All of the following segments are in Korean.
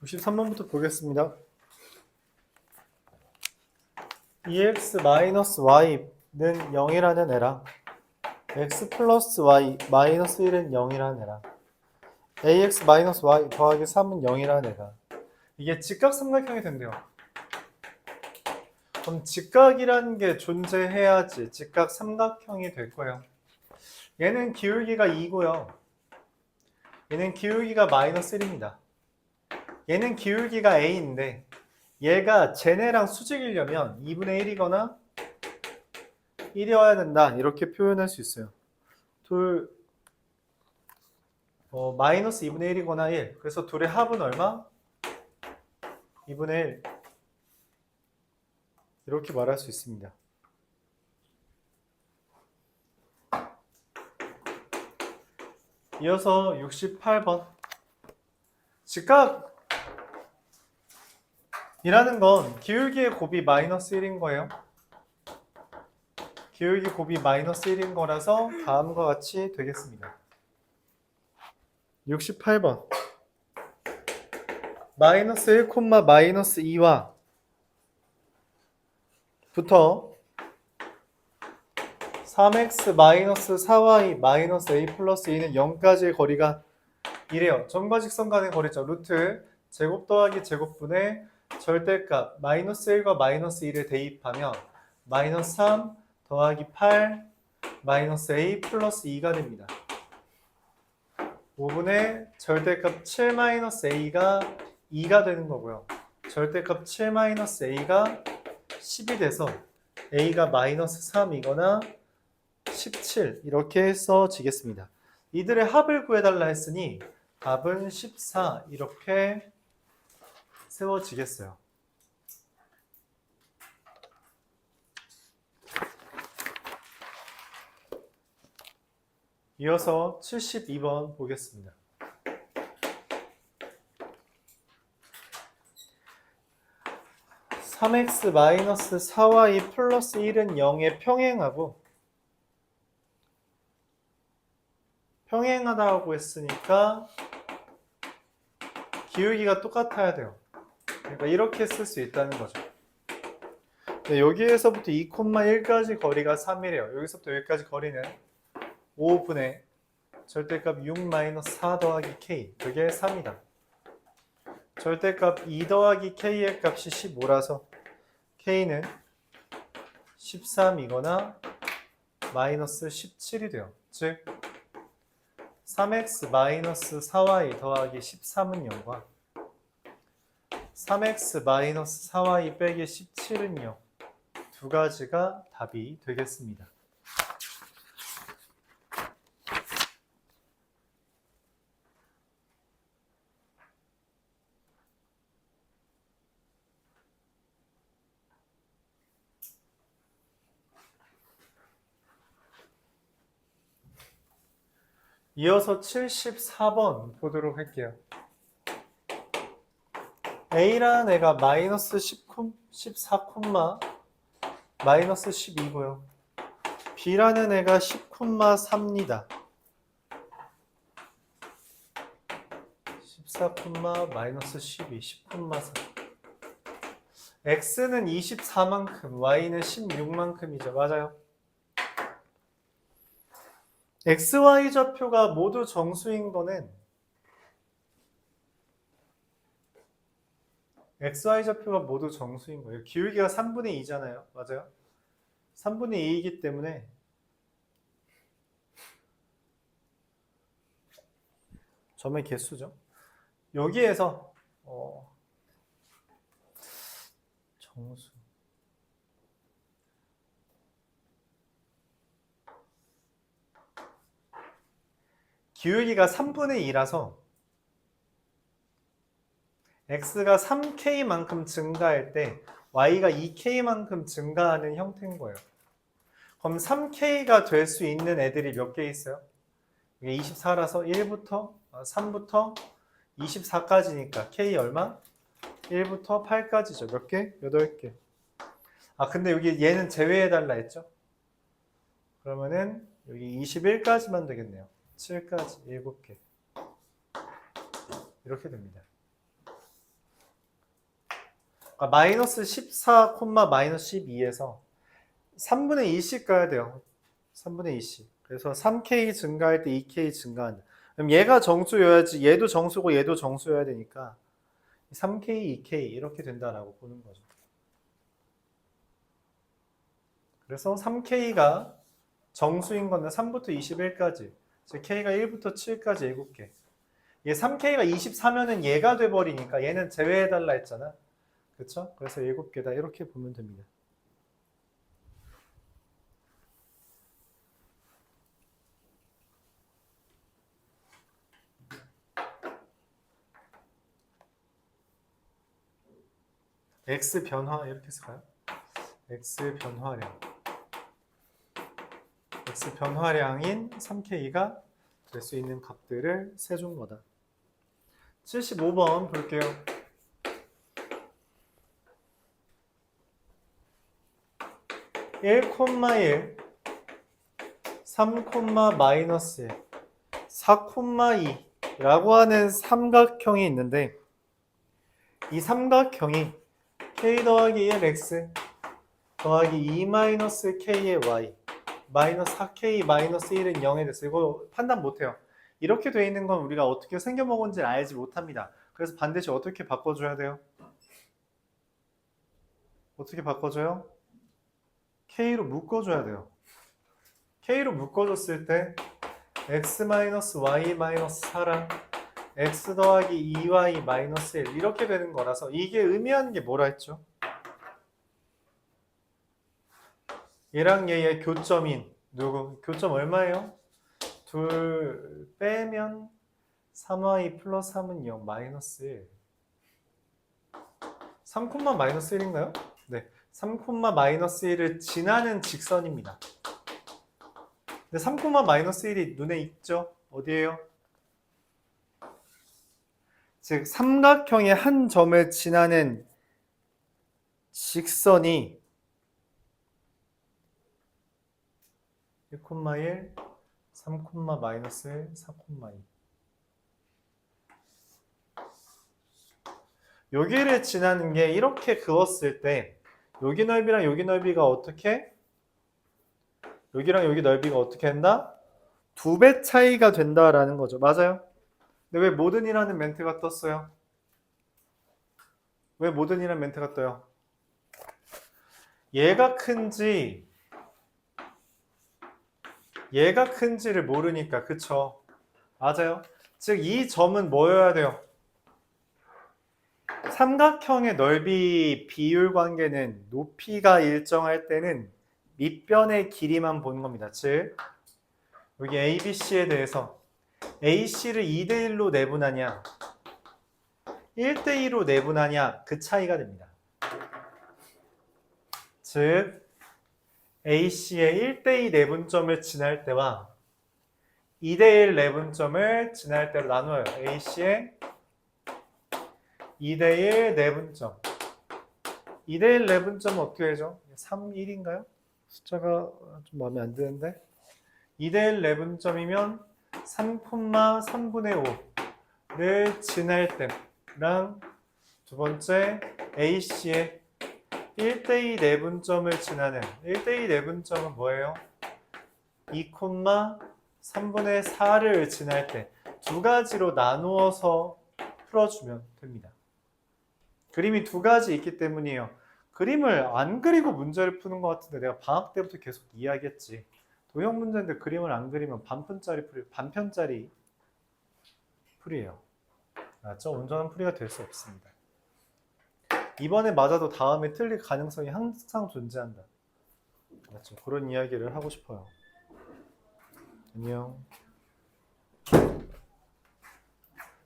63번부터 보겠습니다. EX-Y는 0이라는 애랑 X 플러스 Y 마이너스 1은 0이라는 애랑 AX-Y 더하기 3은 0이라는 애가 이게 직각삼각형이 된대요. 그럼 직각이라는 게 존재해야지 직각삼각형이 될 거예요. 얘는 기울기가 2고요. 얘는 기울기가 마이너스 1입니다. 얘는 기울기가 A인데 얘가 쟤네랑 수직이려면 2분의 1이거나 1이어야 된다. 이렇게 표현할 수 있어요. 마이너스 2분의 1이거나 1. 그래서 둘의 합은 얼마? 2분의 1. 이렇게 말할 수 있습니다. 이어서 68번. 직각이라는 건 기울기의 곱이 마이너스 1인 거예요. 기울기 곱이 마이너스 1인 거라서 다음과 같이 되겠습니다. 68번. 마이너스 1, 마이너스 2와 부터 3x 마이너스 4y 마이너스 a 플러스 2는 0까지의 거리가 이래요. 점과 직선 간의 거리죠. 루트 제곱 더하기 제곱분의 절대값 마이너스 1과 마이너스 2를 대입하면 마이너스 3 더하기 8 마이너스 a 플러스 2가 됩니다. 5분의 절대값 7 마이너스 a가 2가 되는 거고요. 절대값 7 마이너스 a가 10이 돼서 a가 마이너스 3이거나 17 이렇게 써지겠습니다. 이들의 합을 구해달라 했으니 답은 14 이렇게 세워지겠어요. 이어서 72번 보겠습니다. (3x-4y 플러스 1은 0에 평행하다고 했으니까 기울기가 똑같아야 돼요. 그러니까 이렇게 쓸 수 있다는 거죠. 네, 여기에서부터 2,1까지 거리가 3이래요. 여기서부터 여기까지 거리는 5분의 절대값 6-4 더하기 k 그게 3이다. 절대값 2 더하기 k의 값이 15라서 k는 13이거나 마이너스 17이 돼요. 즉 3x-4y 더하기 13은 0과 3x-4y 빼기 17은 0 두 가지가 답이 되겠습니다. 이어서 74번 보도록 할게요. A라는 애가 마이너스 14, 마이너스 12고요. B라는 애가 10,3입니다. 14, 마이너스 12, 10,3. X는 24만큼, Y는 16만큼이죠. 맞아요. XY 좌표가 모두 정수인 거는 XY 좌표가 모두 정수인 거예요. 기울기가 3분의 2잖아요. 맞아요? 3분의 2이기 때문에 점의 개수죠. 여기에서 정수 기울기가 3분의 2라서 x가 3k만큼 증가할 때 y가 2k만큼 증가하는 형태인 거예요. 그럼 3k가 될 수 있는 애들이 몇 개 있어요? 이게 24라서 1부터 3부터 24까지니까 k 얼마? 1부터 8까지죠. 몇 개? 8개. 아 근데 여기 얘는 제외해달라 했죠? 그러면은 여기 21까지만 되겠네요. 7까지 7개 이렇게 됩니다. 그러니까 마이너스 14, 마이너스 12에서 3분의 2씩 가야 돼요. 3분의 2씩. 그래서 3k 증가할 때 2k 증가한다. 그럼 얘가 정수여야지 얘도 정수고 얘도 정수여야 되니까 3k, 2k 이렇게 된다라고 보는 거죠. 그래서 3k가 정수인 거는 3부터 21까지, 즉 k가 1부터 7까지 7개. 얘 3k가 24면은 얘가 돼버리니까 얘는 제외해달라 했잖아. 그쵸? 그래서 7개다 이렇게 보면 됩니다. x 변화 이렇게 쓸까요? x 변화량인 3k가 될 수 있는 값들을 세준 거다. 75번 볼게요. 1, 1, 3, 마이너스 1, 4, 2라고 하는 삼각형이 있는데 이 삼각형이 k 더하기 1x 더하기 2 마이너스 k의 y 마이너스 4k 마이너스 1은 0에 됐어요. 이거 판단 못해요. 이렇게 돼 있는 건 우리가 어떻게 생겨먹은지 알지 못합니다. 그래서 반드시 어떻게 바꿔줘야 돼요? 어떻게 바꿔줘요? k로 묶어줘야 돼요. k로 묶어줬을 때 x-y-4랑 x 더하기 2y-1 이렇게 되는 거라서 이게 의미하는 게 뭐라 했죠? 얘랑 얘의 교점인 누구? 교점 얼마예요? 둘 빼면 3y 플러스 3은 0 마이너스 1. 3, 마이너스 1인가요? 네. 3, 마이너스 1을 지나는 직선입니다. 근데 3, 마이너스 1이 눈에 있죠? 어디에요? 즉 삼각형의 한 점을 지나는 직선이 1, 3, 마이너스 1, 4, 2 여기를 지나는 게 이렇게 그었을 때 여기 넓이랑 여기 넓이가 어떻게? 여기랑 여기 넓이가 어떻게 한다? 2배 차이가 된다라는 거죠. 맞아요? 근데 왜 모든이라는 멘트가 떴어요? 왜 모든이라는 멘트가 떠요? 얘가 큰지 얘가 큰지를 모르니까. 그쵸? 맞아요. 즉 이 점은 뭐여야 돼요? 삼각형의 넓이 비율 관계는 높이가 일정할 때는 밑변의 길이만 보는 겁니다. 즉 여기 ABC에 대해서 AC를 2대1로 내분하냐 1대2로 내분하냐 그 차이가 됩니다. 즉 AC의 1대2 내분점을 지날 때와 2대1 내분점을 지날 때로 나눠요. AC의 2대1 내분점. 2대1 내분점은 어떻게 되죠? 3, 1인가요? 숫자가 좀 마음에 안 드는데 2대1 내분점이면 3,3분의 5를 지날 때랑 두 번째 AC의 1대2 내분점을 지나는 1대2 내분점은 뭐예요? 2,3분의 4를 지날 때 두 가지로 나누어서 풀어주면 됩니다. 그림이 두 가지 있기 때문이에요. 그림을 안 그리고 문제를 푸는 것 같은데 내가 방학 때부터 계속 이야기했지. 도형 문제인데 그림을 안 그리면 반편짜리 풀이에요. 맞죠? 온전한 풀이가 될 수 없습니다. 이번에 맞아도 다음에 틀릴 가능성이 항상 존재한다. 맞죠? 그런 이야기를 하고 싶어요. 안녕.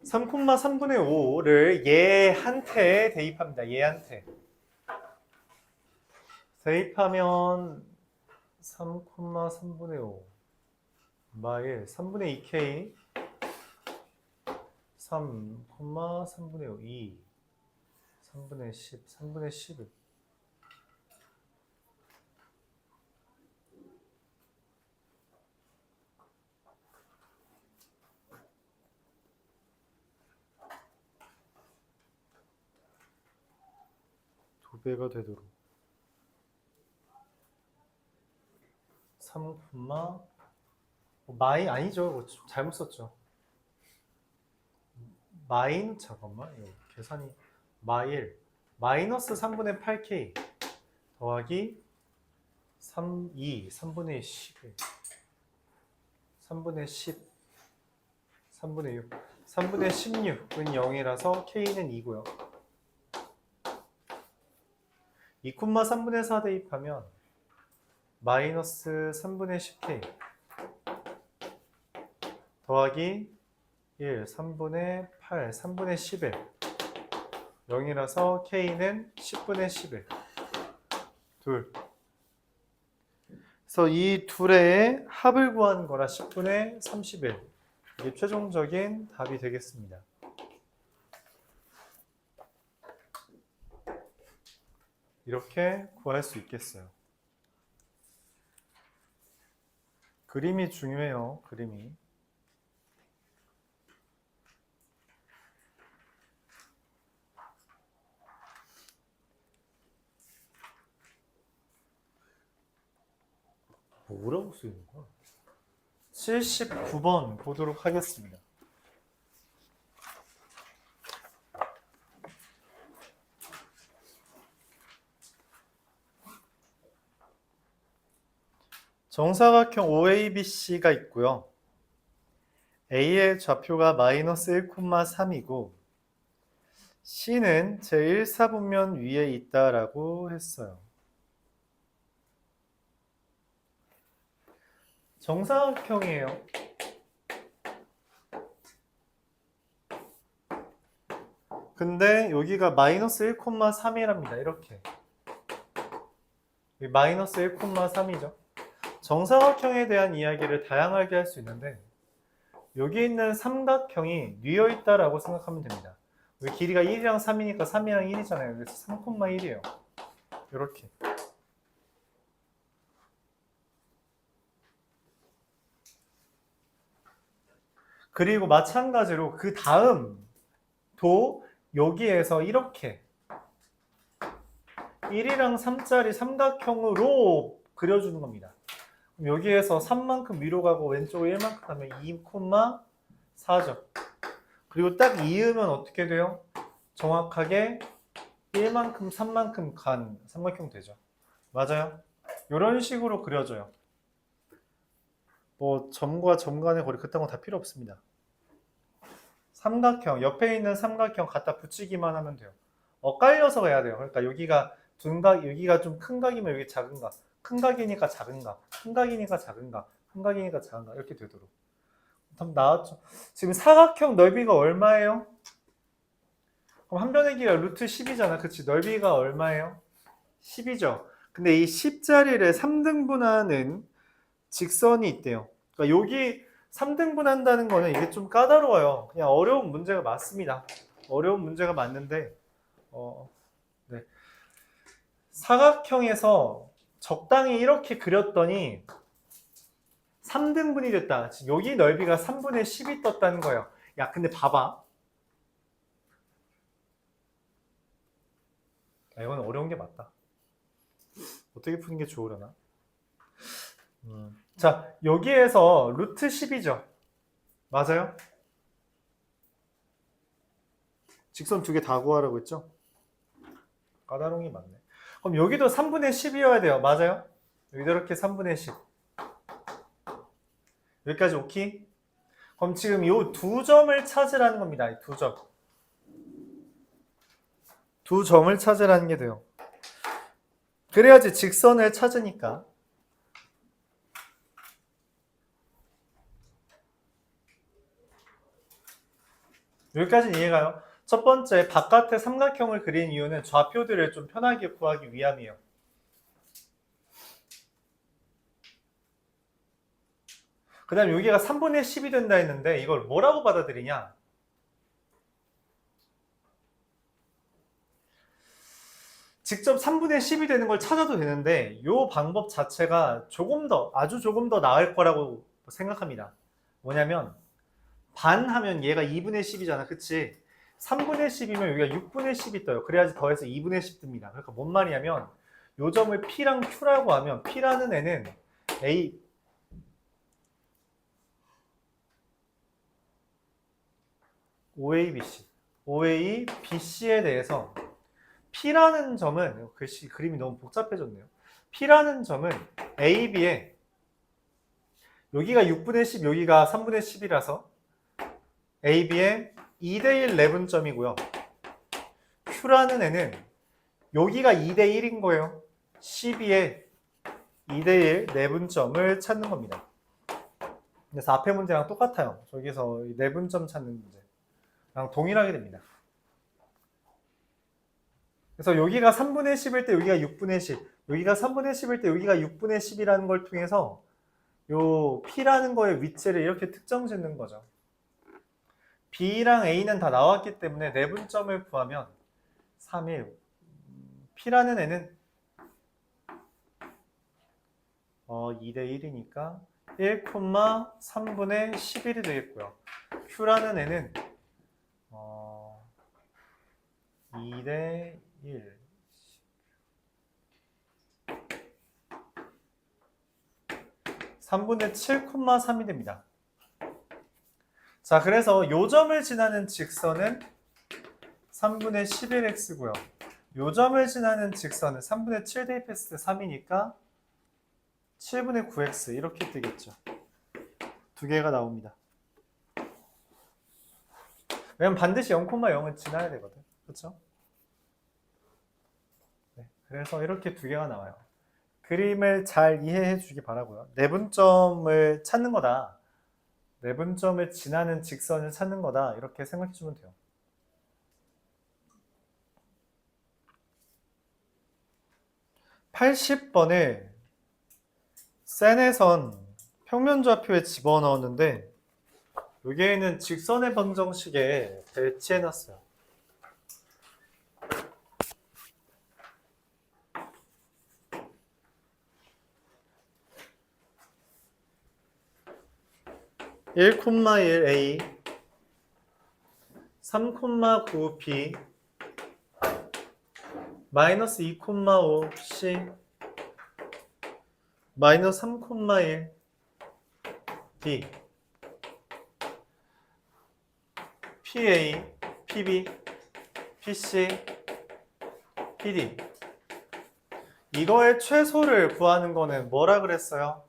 3,3분의 5를 얘한테 대입합니다. 얘한테. 대입하면 3,3분의 5 마일 3분의 2k 3,3분의 5 2 3분의 10 3분의 11 2배가 되도록 3, 마이 아니죠. 잘못 썼죠. 잠깐만 이거 계산이 마이너스 3분의 8k 더하기 3분의 11 3분의 10 3분의 6 3분의 16은 0이라서 k는 2고요. 2, 3분의 4 대입하면 마이너스 3분의 10k 더하기 1, 3분의 8, 3분의 11 0이라서 k는 10분의 11 둘. 그래서 이 둘의 합을 구하는 거라 10분의 31 이게 최종적인 답이 되겠습니다. 이렇게 구할 수 있겠어요. 그림이 중요해요. 그림이. 뭐라고 쓰이는 거야? 79번 보도록 하겠습니다. 정사각형 OABC가 있고요. A의 좌표가 마이너스 1,3이고 C는 제1사분면 위에 있다라고 했어요. 정사각형이에요. 근데 여기가 마이너스 1,3이랍니다. 이렇게. 마이너스 1,3이죠. 정사각형에 대한 이야기를 다양하게 할 수 있는데 여기 있는 삼각형이 뉘어 있다라고 생각하면 됩니다. 여기 길이가 1이랑 3이니까 3이랑 1이잖아요. 그래서 3,1이에요. 이렇게. 그리고 마찬가지로 그 다음도 여기에서 이렇게 1이랑 3짜리 삼각형으로 그려주는 겁니다. 그럼 여기에서 3만큼 위로 가고 왼쪽으로 1만큼 가면 2,4죠. 그리고 딱 이으면 어떻게 돼요? 정확하게 1만큼 3만큼 간 삼각형 되죠. 맞아요? 이런 식으로 그려져요. 뭐 점과 점 간의 거리 그딴 거 다 필요 없습니다. 삼각형, 옆에 있는 삼각형 갖다 붙이기만 하면 돼요. 엇갈려서 해야 돼요. 그러니까 여기가 둔각, 여기가 좀 큰 각이면 여기 작은 각, 큰 각이니까 작은 각, 큰 각이니까 작은 각, 큰 각이니까 작은 각 이렇게 되도록. 답 나왔죠? 지금 사각형 넓이가 얼마예요? 그럼 한 변의 길이가 루트 10이잖아. 그치? 넓이가 얼마예요? 10이죠. 근데 이 10자리를 3등분하는 직선이 있대요. 그러니까 여기 3등분 한다는 거는 이게 좀 까다로워요. 그냥 어려운 문제가 맞습니다. 어려운 문제가 맞는데 네. 사각형에서 적당히 이렇게 그렸더니 3등분이 됐다. 여기 넓이가 3분의 10이 떴다는 거예요. 야, 근데 봐봐. 야, 이건 어려운 게 맞다. 어떻게 푸는 게 좋으려나? 자, 여기에서 루트 10이죠. 맞아요? 직선 두 개 다 구하라고 했죠? 까다로운 게 맞네. 그럼 여기도 3분의 10이어야 돼요. 맞아요? 여기도 이렇게 3분의 10. 여기까지 오케이? 그럼 지금 이 두 점을 찾으라는 겁니다. 이 두 점. 두 점을 찾으라는 게 돼요. 그래야지 직선을 찾으니까. 여기까지는 이해가요? 첫 번째, 바깥에 삼각형을 그린 이유는 좌표들을 좀 편하게 구하기 위함이에요. 그 다음 여기가 3분의 10이 된다 했는데 이걸 뭐라고 받아들이냐? 직접 3분의 10이 되는 걸 찾아도 되는데 이 방법 자체가 아주 조금 더 나을 거라고 생각합니다. 뭐냐면 반 하면 얘가 2분의 10이잖아. 그치? 3분의 10이면 여기가 6분의 10이 떠요. 그래야지 더해서 2분의 10 뜹니다. 그러니까 뭔 말이냐면 요 점을 P랑 Q라고 하면 P라는 애는 A OA, BC에 대해서 P라는 점은 글씨 그림이 너무 복잡해졌네요. P라는 점은 A, B에 여기가 6분의 10, 여기가 3분의 10이라서 A, B에 2대1 내분점이고요. Q라는 애는 여기가 2대1인 거예요. 12에 2대1 내분점을 찾는 겁니다. 그래서 앞에 문제랑 똑같아요. 저기서 내분점 찾는 문제랑 동일하게 됩니다. 그래서 여기가 3분의 10일 때 여기가 6분의 10, 여기가 3분의 10일 때 여기가 6분의 10이라는 걸 통해서 요 P라는 거의 위치를 이렇게 특정 짓는 거죠. B랑 A는 다 나왔기 때문에 내분점을 구하면 3일. P라는 애는 2대1이니까 1,3분의 11이 되겠고요. Q라는 애는 2대1. 3분의 7,3이 됩니다. 자, 그래서 요 점을 지나는 직선은 3분의 11x고요. 요 점을 지나는 직선은 3분의 7 대입했을 때 3이니까 7분의 9x 이렇게 뜨겠죠. 두 개가 나옵니다. 왜냐면 반드시 0,0은 지나야 되거든. 그렇죠? 네, 그래서 이렇게 두 개가 나와요. 그림을 잘 이해해 주기 바라고요. 내분점을 찾는 거다. 내분점을 지나는 직선을 찾는 거다. 이렇게 생각해 주면 돼요. (80번에) 센에선 평면좌표에 집어넣었는데 여기에는 직선의 방정식에 배치해 놨어요. (1,1a) 3,9b 마이너스 2,5c 마이너스 3,1 d PA, PB, PC, PD 이거의 최소를 구하는 거는 뭐라 그랬어요?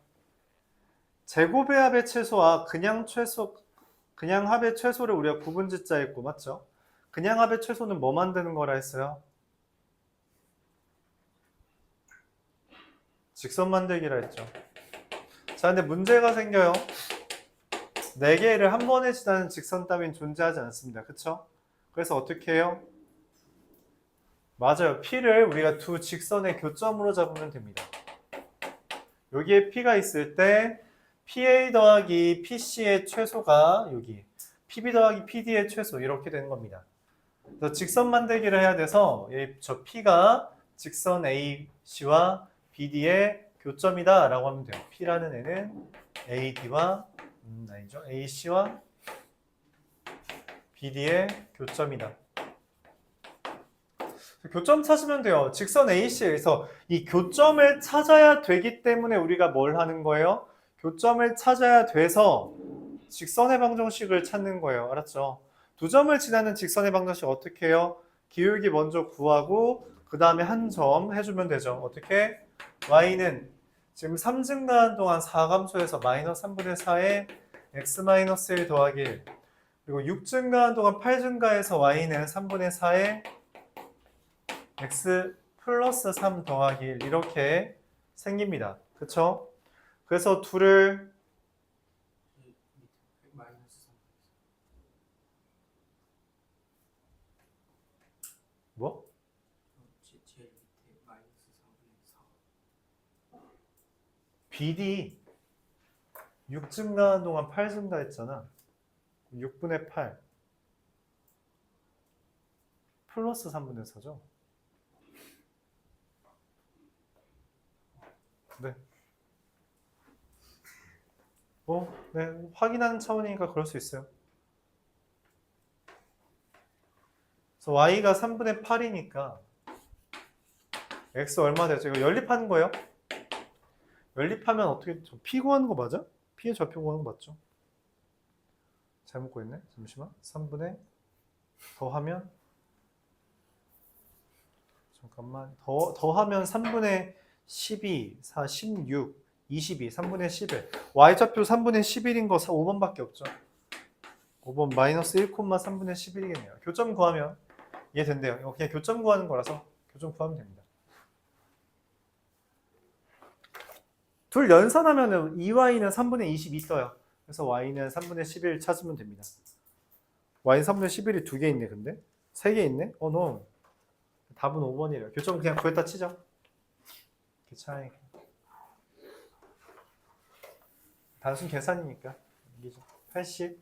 제곱의 합의 최소와 그냥 합의 최소를 우리가 구분짓자 했고, 맞죠? 그냥 합의 최소는 뭐 만드는 거라 했어요? 직선 만들기라 했죠. 자, 근데 문제가 생겨요. 4개를 한 번에 지나는 직선 따윈 존재하지 않습니다. 그쵸? 그래서 어떻게 해요? 맞아요. P를 우리가 두 직선의 교점으로 잡으면 됩니다. 여기에 P가 있을 때 PA 더하기 PC의 최소가 여기, PB 더하기 PD의 최소 이렇게 되는 겁니다. 그래서 직선 만들기를 해야 돼서 저 P가 직선 AC와 BD의 교점이다 라고 하면 돼요. P라는 애는 AD와 아니죠. AC와 BD의 교점이다. 교점 찾으면 돼요. 직선 AC에서 이 교점을 찾아야 되기 때문에 우리가 뭘 하는 거예요? 교점을 찾아야 돼서 직선의 방정식을 찾는 거예요. 알았죠? 두 점을 지나는 직선의 방정식 어떻게 해요? 기울기 먼저 구하고 그 다음에 한 점 해주면 되죠. 어떻게? y는 지금 3 증가한 동안 4감소해서 마이너스 3분의 4에 x-1 더하기 1 그리고 6 증가한 동안 8 증가해서 y는 3분의 4에 x 플러스 3 더하기 1 이렇게 생깁니다. 그쵸? 그래서 둘을 뭐? BD 6 증가한 동안 8 증가했잖아. 6분의 8 플러스 3분의 4죠. 네. 네, 확인하는 차원이니까 그럴 수 있어요. 그래서 y가 3분의 8이니까 x 얼마 되죠? 이거 연립하는 거예요. 연립하면 어떻게 p 구하는 거 맞아? p의 좌표 구하는 거 맞죠? 잘못 구했네. 잠시만. 3분의 더하면 잠깐만. 더하면 3분의 12, 4, 16, 22, 3분의 11. y좌표 3분의 11인 거 5번밖에 없죠. 5번 마이너스 1,3분의 11이겠네요. 교점 구하면 이해된대요. 이거 그냥 교점 구하는 거라서 교점 구하면 됩니다. 둘 연산하면은 2y는 3분의 22 써요. 그래서 y는 3분의 11 찾으면 됩니다. y는 3분의 11이 2개 있네, 근데? 3개 있네? no. 답은 5번이래요. 교점 그냥 구했다 치죠. 괜찮아요. 단순 계산이니까. 이기죠. 80.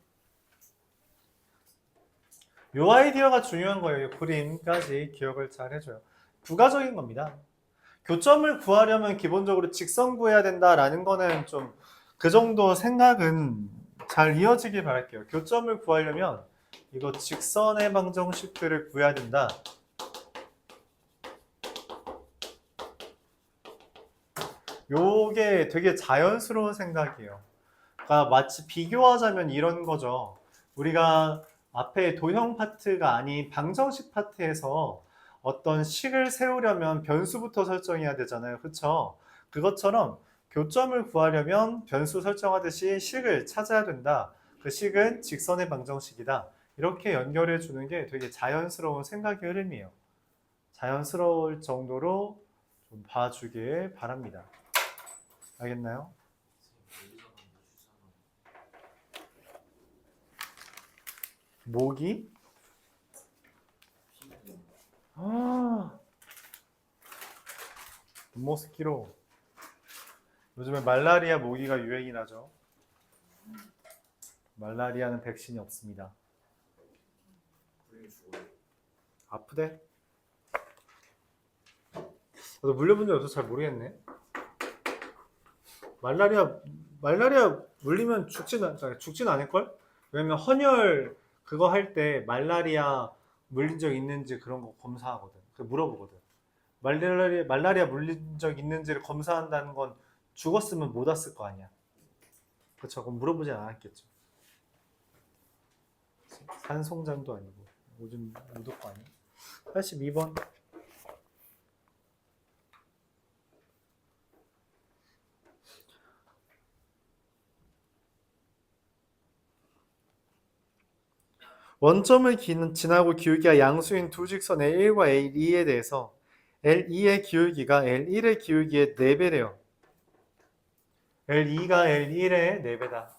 요 아이디어가 중요한 거예요. 그림까지 기억을 잘 해줘요. 부가적인 겁니다. 교점을 구하려면 기본적으로 직선 구해야 된다라는 거는 좀 그 정도 생각은 잘 이어지길 바랄게요. 교점을 구하려면 이거 직선의 방정식들을 구해야 된다. 요게 되게 자연스러운 생각이에요. 그러니까 마치 비교하자면 이런 거죠. 우리가 앞에 도형 파트가 아닌 방정식 파트에서 어떤 식을 세우려면 변수부터 설정해야 되잖아요. 그쵸? 그것처럼 교점을 구하려면 변수 설정하듯이 식을 찾아야 된다. 그 식은 직선의 방정식이다. 이렇게 연결해 주는 게 되게 자연스러운 생각의 흐름이에요. 자연스러울 정도로 좀 봐주길 바랍니다. 알겠나요? 모기? 모스키로. 요즘에 말라리아 모기가 유행이라죠. 말라리아는 백신이 없습니다. 아프대? 나도 물려본 적 없어서 잘 모르겠네. 말라리아 물리면 죽진 않을걸? 왜냐면 헌혈 그거 할 때 말라리아 물린 적 있는지 그런 거 검사하거든. 물어보거든. 말라리아 물린 적 있는지를 검사한다는 건 죽었으면 못 왔을 거 아니야. 그쵸? 그럼 물어보진 않았겠죠. 산송장도 아니고 요즘 무독도 아니고. 82번. 원점을 지나고 기울기가 양수인 두 직선 L1과 L2에 대해서 L2의 기울기가 L1의 기울기의 4배래요. L2가 L1의 4배다.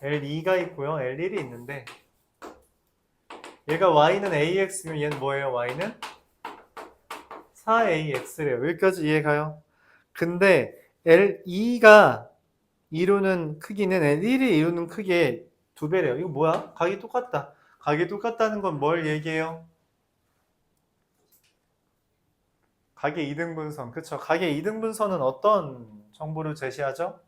L2가 있고요. L1이 있는데 얘가 Y는 AX면 얘는 뭐예요? Y는 4AX래요. 여기까지 이해가요? 근데 L2가 이루는 크기는 L1이 이루는 크기의 2배래요. 이거 뭐야? 각이 똑같다. 각이 똑같다는 건 뭘 얘기해요? 각의 이등분선. 그쵸? 각의 이등분선은 어떤 정보를 제시하죠?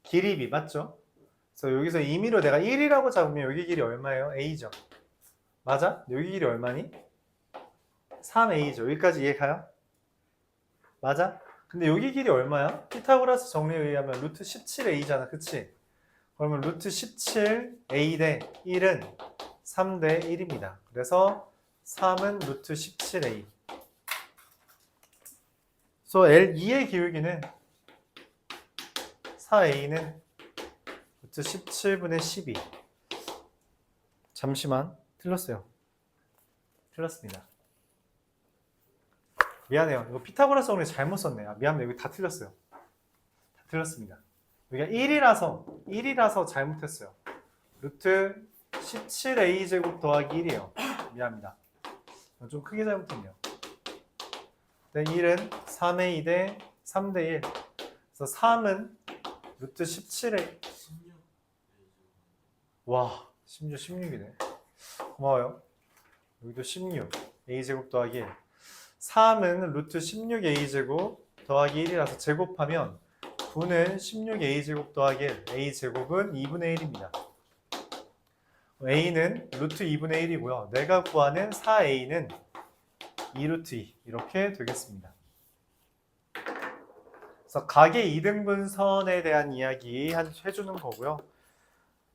길이비 맞죠? 그래서 여기서 임의로 내가 1이라고 잡으면 여기 길이 얼마예요? A죠. 맞아? 여기 길이 얼마니? 3A죠. 여기까지 이해가요? 맞아? 근데 여기 길이 얼마야? 피타고라스 정리에 의하면 루트 17A잖아. 그치? 그러면 루트 17A 대 1은 3 대 1입니다. 그래서 3은 루트 17A. 그래서 L2의 기울기는 4A는 루트 17분의 12. 잠시만. 틀렸어요. 틀렸습니다. 미안해요. 이거 피타고라스 정리 잘못 썼네. 미안해요. 여기 다 틀렸어요. 다 틀렸습니다. 여기가 1이라서 잘못했어요. 루트 17a제곱 더하기 1이에요. 미안합니다. 좀 크게 잘못했네요. 네, 1은 3a 대 3대 1. 그래서 3은 루트 17a. 와, 심지어 16이네. 고마워요. 여기도 16. a제곱 더하기 1. 3은 루트 16a제곱 더하기 1이라서 제곱하면 9는 16a제곱 더하기 1. a제곱은 2분의 1입니다. a는 루트 2분의 1이고요. 내가 구하는 4a는 2 루트 2 이렇게 되겠습니다. 그래서 각의 이등분선에 대한 이야기 해주는 거고요.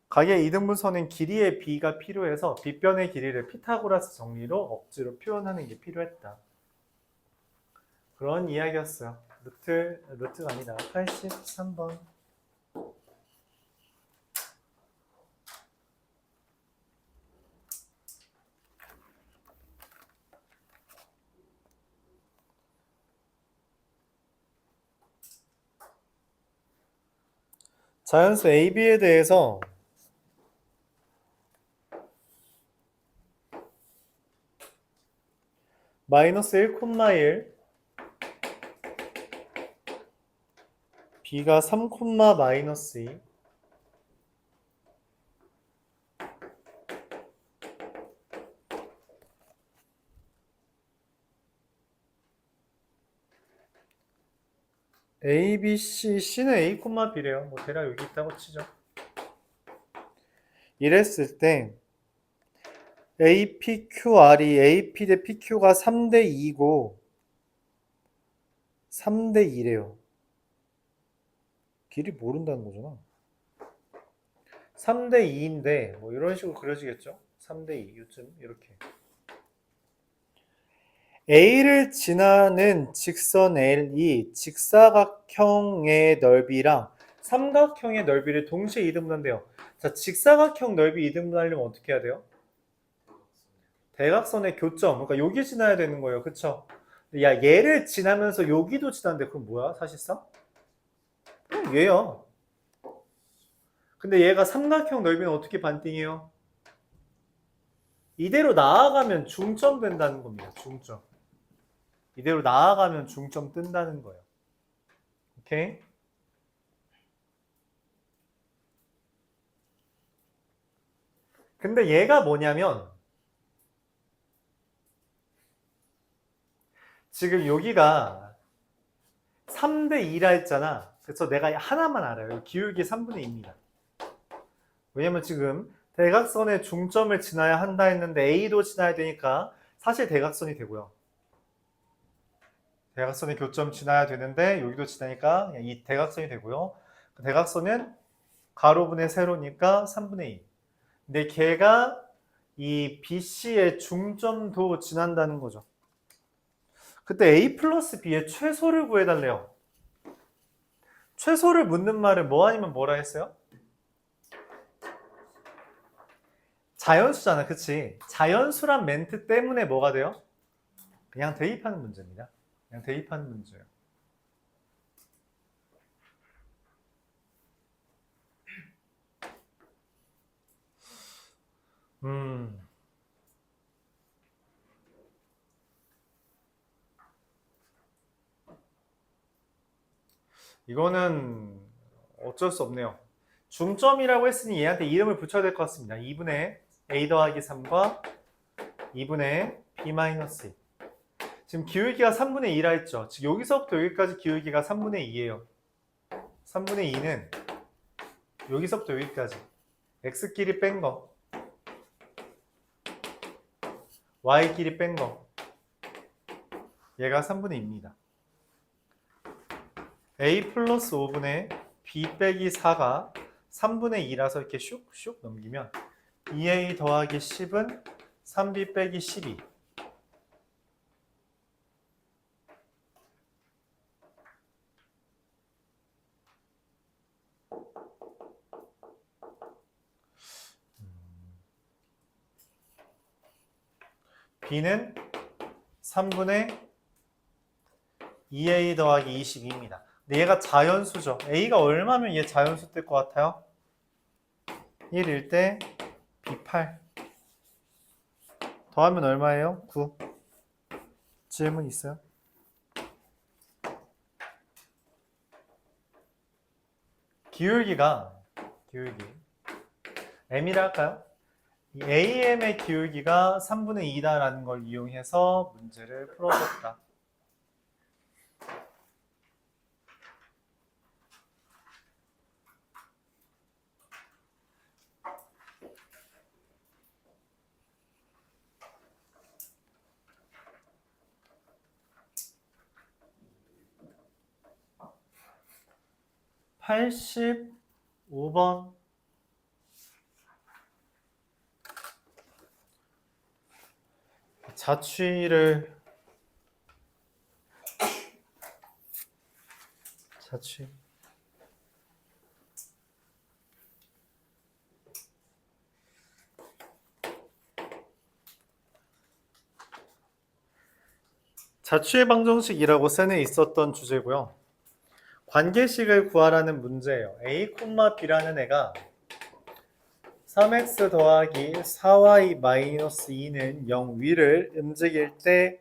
각의 이등분선은 길이의 b가 필요해서 빗변의 길이를 피타고라스 정리로 억지로 표현하는 게 필요했다. 그런 이야기였어요. 루트가 아니다. 83번. 자연수 AB에 대해서 마이너스 1,1 B가 3, 마이너스 2 A, B, C, C는 A, B래요. 뭐 대략 여기 있다고 치죠. 이랬을 때 APQR이 AP 대 PQ가 3대 2고 3대 2래요. 길이 모른다는 거잖아. 3대 2인데 뭐 이런 식으로 그려지겠죠. 3대 2 요즘 이렇게. A를 지나는 직선 L이 직사각형의 넓이랑 삼각형의 넓이를 동시에 이등분한대요. 자, 직사각형 넓이 이등분하려면 어떻게 해야 돼요? 대각선의 교점, 그러니까 여기 지나야 되는 거예요. 그쵸? 야, 얘를 지나면서 여기도 지나는데 그럼 뭐야 사실상? 얘야. 근데 얘가 삼각형 넓이는 어떻게 반띵해요? 이대로 나아가면 중점 된다는 겁니다. 중점. 이대로 나아가면 중점 뜬다는 거예요. 오케이? 근데 얘가 뭐냐면 지금 여기가 3대 2라 했잖아. 그래서 내가 하나만 알아요. 기울기 3분의 2입니다. 왜냐면 지금 대각선의 중점을 지나야 한다 했는데 A도 지나야 되니까 사실 대각선이 되고요. 대각선의 교점 지나야 되는데 여기도 지나니까 그냥 이 대각선이 되고요. 대각선은 가로분의 세로니까 3분의 2. 근데 걔가 이 BC의 중점도 지난다는 거죠. 그때 A 플러스 B의 최소를 구해달래요. 최소를 묻는 말은 뭐 아니면 뭐라 했어요? 자연수잖아, 그치? 자연수란 멘트 때문에 뭐가 돼요? 그냥 대입하는 문제입니다. 그냥 대입하는 문제예요. 이거는 어쩔 수 없네요. 중점이라고 했으니 얘한테 이름을 붙여야 될 것 같습니다. 2분의 A 더하기 3과 2분의 B 마이너스 2. 지금 기울기가 3분의 2라 했죠. 지금 여기서부터 여기까지 기울기가 3분의 2예요. 3분의 2는 여기서부터 여기까지 x끼리 뺀 거, y끼리 뺀 거, 얘가 3분의 2입니다. a 플러스 5분의 b 빼기 4가 3분의 2라서 이렇게 슉슉 넘기면 2a 더하기 10은 3b 빼기 12. b는 3분의 2a 더하기 22입니다. 근데 얘가 자연수죠. a가 얼마면 얘 자연수 뜰 것 같아요? 1일 때 b 8. 더하면 얼마예요? 9. 질문 있어요? 기울기 m이라 할까요? 이 AM의 기울기가 3분의 2다라는 걸 이용해서 문제를 풀어줬다. 85번. 자취 자취의 방정식이라고 센에 있었던 주제고요. 관계식을 구하라는 문제예요. a, b라는 애가 3x 더하기 4y 마이너스 2는 0 위를 움직일 때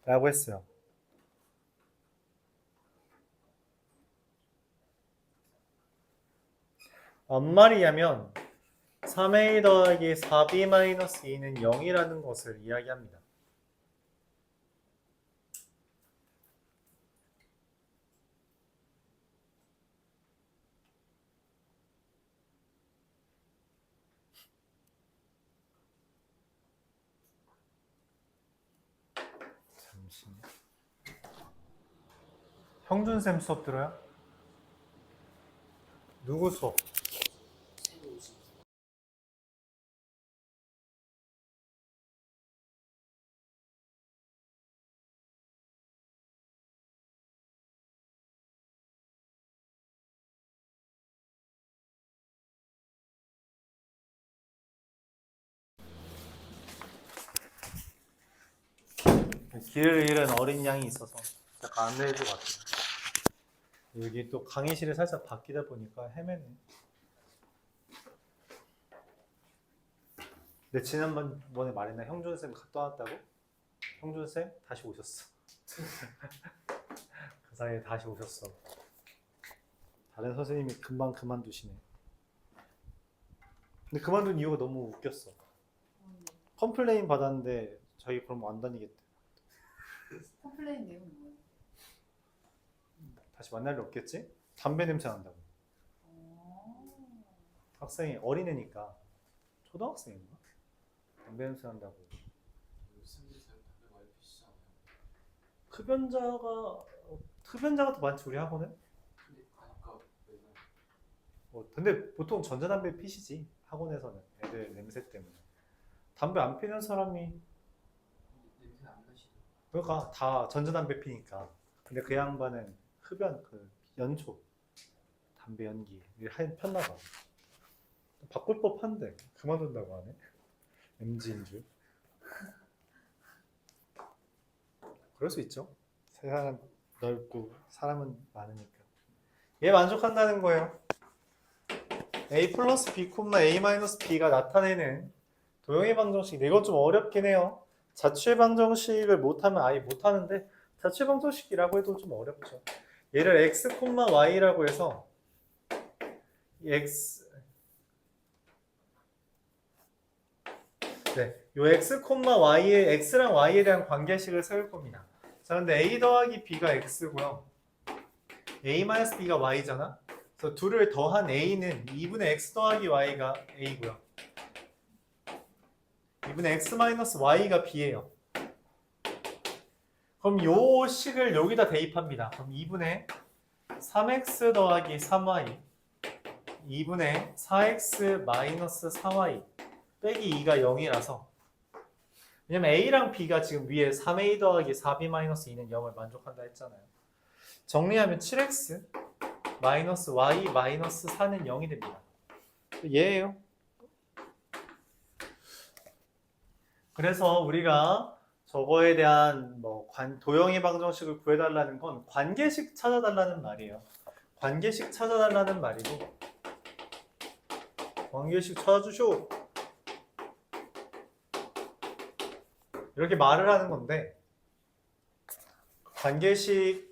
라고 했어요. 뭔 말이냐면 3a 더하기 4b 마이너스 2는 0이라는 것을 이야기합니다. 잠시만요. 형준쌤 수업 들어요? 누구 수업? 길을 잃은 어린 양이 있어서 잠깐 안내해줄 것 같아요. 여기 또 강의실이 살짝 바뀌다 보니까 헤매네. 근데 지난번에 말했나 형준쌤 갔다 왔다고? 형준쌤 다시 오셨어. 그 사이에 다시 오셨어. 다른 선생님이 금방 그만두시네. 근데 그만둔 이유가 너무 웃겼어. 컴플레인 받았는데 저희 그럼 안 다니겠대. 컴플레인 내용은 뭐예요? 다시 만날 일 없겠지? 담배 냄새 난다고. 학생이 어린애니까 초등학생인가? 담배 냄새 난다고. 흡연자가 더 많지 우리 학원은? 근데 보통 전자담배 피시지 학원에서는 애들 냄새 때문에. 담배 안 피는 사람이 냄새 안 나시죠? 그러니까 다 전자담배 피니까. 근데 그 양반은 흡연 그 연초 담배 연기 폈나 봐. 바꿀 법한데 그만둔다고 하네. MZ인 줄. 그럴 수 있죠. 세상은 넓고 사람은 많으니까. 얘 만족한다는 거예요. a 플러스 b, a 마이너스 b가 나타내는 도형의 방정식. 이건 좀 어렵긴 해요. 자취의 방정식을 못하면 아예 못하는데 자취의 방정식이라고 해도 좀 어렵죠. 얘를 x, y라고 해서 요 x, y의 x랑 y에 대한 관계식을 세울 겁니다. 자, 근데 a 더하기 b가 x고요. a 마이너스 b가 y잖아. 그래서 둘을 더한 a는 2분의 x 더하기 y가 a고요. 2분의 x 마이너스 y가 b예요. 그럼 요 식을 여기다 대입합니다. 그럼 2분의 3x 더하기 3y 2분의 4x 마이너스 4y 빼기 2가 0이라서 왜냐면 a랑 b가 지금 위에 3a 더하기 4b 마이너스 2는 0을 만족한다 했잖아요. 정리하면 7x 마이너스 y 마이너스 4는 0이 됩니다. 얘예요. 그래서 우리가 저거에 대한 도형의 방정식을 구해달라는 건 관계식 찾아달라는 말이에요. 관계식 찾아달라는 말이고 관계식 찾아주쇼 이렇게 말을 하는 건데 관계식을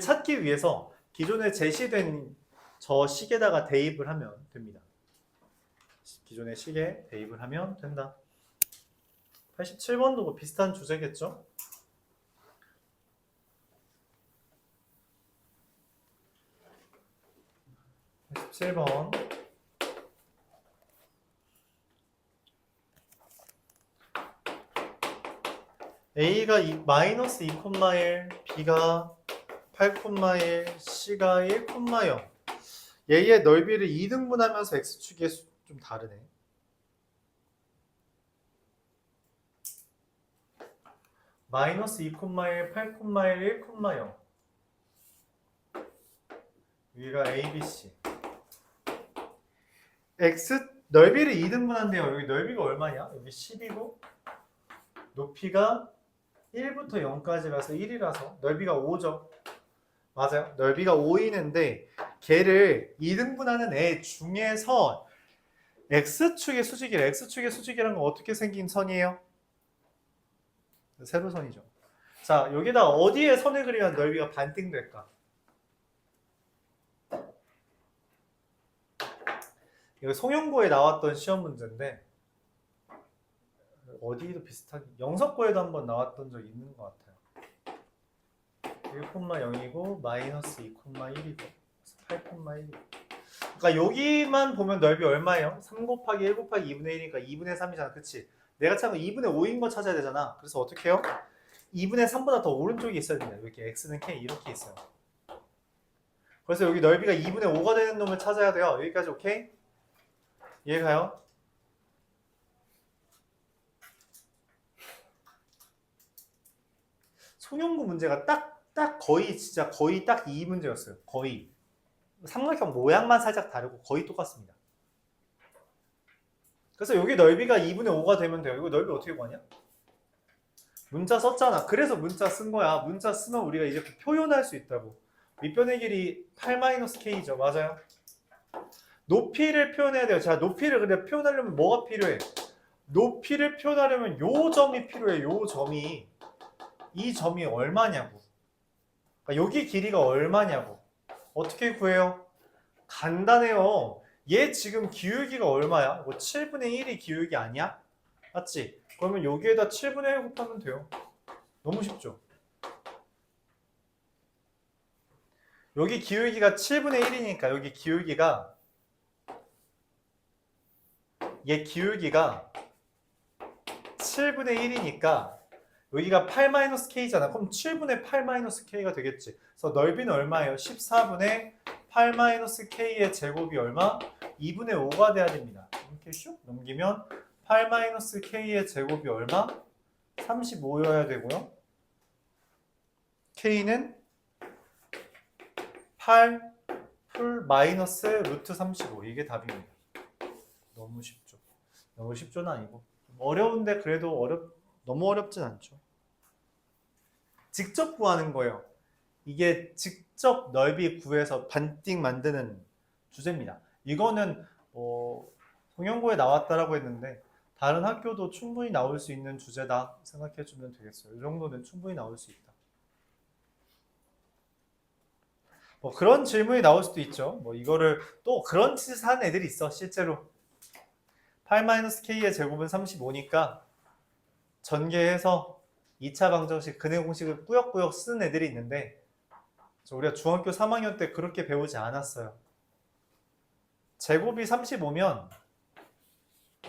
찾기 위해서 기존에 제시된 저 식에다가 대입을 하면 됩니다. 기존의 식에 대입을 하면 된다. 87번도 뭐 비슷한 주제겠죠? (87번) A가 마이너스 2,1, B가 8,1, C가 1,0. 얘의 넓이를 2등분하면서 x축이 좀 다르네. 마이너스 2,1, 8,1, 1,0. 여기가 A, B, C. x 넓이를 2등분한대요. 여기 넓이가 얼마냐? 여기 10이고 높이가 1부터 0까지라서 1이라서 넓이가 5죠. 맞아요. 넓이가 5이는데 걔를 2등분하는 애 중에서 x축의 수직이래. x축의 수직이라는 건 어떻게 생긴 선이에요? 세로선이죠. 자, 여기다 어디에 선을 그리면 넓이가 반띵될까? 이거 송영고에 나왔던 시험 문제인데 어디도 비슷하게 영석고에도 한번 나왔던 적 있는 것 같아요. 1,0이고 마이너스 2,1이고 8,1이고 그러니까 여기만 보면 넓이 얼마예요? 3 곱하기 1 곱하기 2분의 1이니까 2분의 3이잖아. 그치? 내가 찾은 거 2분의 5인 거 찾아야 되잖아. 그래서 어떻게 해요? 2분의 3보다 더 오른쪽에 있어야 된다. 이렇게 x는 k 이렇게 있어요. 그래서 여기 넓이가 2분의 5가 되는 놈을 찾아야 돼요. 여기까지 오케이? 이해가요? 송영구 문제가 딱 거의 진짜 거의 딱 이 문제였어요. 거의. 삼각형 모양만 살짝 다르고 거의 똑같습니다. 그래서 여기 넓이가 2분의 5가 되면 돼요. 이거 넓이 어떻게 구하냐? 문자 썼잖아. 그래서 문자 쓴 거야. 문자 쓰면 우리가 이제 표현할 수 있다고. 밑변의 길이 8-k죠. 맞아요. 높이를 표현해야 돼요. 자, 높이를 근데 표현하려면 뭐가 필요해? 높이를 표현하려면 요 점이 필요해. 요 점이. 이 점이 얼마냐고. 그러니까 여기 길이가 얼마냐고. 어떻게 구해요? 간단해요. 얘 지금 기울기가 얼마야? 뭐 7분의 1이 기울기 아니야? 맞지? 그러면 여기에다 7분의 1 곱하면 돼요. 너무 쉽죠? 여기 기울기가 7분의 1이니까 여기 기울기가 얘 기울기가 7분의 1이니까 여기가 8-k잖아. 그럼 7분의 8-k가 되겠지. 그래서 넓이는 얼마예요? 14분의 8-k의 제곱이 얼마? 2분의 5가 돼야 됩니다. 이렇게 슉 넘기면 8-k의 제곱이 얼마? 35여야 되고요. k는 8 풀 마이너스 루트 35. 이게 답입니다. 너무 쉽죠. 너무 쉽죠는 아니고 어려운데 그래도 너무 어렵진 않죠. 직접 구하는 거예요. 이게 직접 넓이 구해서 반띵 만드는 주제입니다. 이거는 송영고에 나왔다라고 했는데 다른 학교도 충분히 나올 수 있는 주제다 생각해 주면 되겠어요. 이 정도는 충분히 나올 수 있다. 뭐 그런 질문이 나올 수도 있죠. 뭐 이거를 또 그런 짓을 하는 애들이 있어. 실제로 8-k의 제곱은 35니까 전개해서 2차 방정식 근해 공식을 꾸역꾸역 쓰는 애들이 있는데 우리가 중학교 3학년 때 그렇게 배우지 않았어요. 제곱이 35면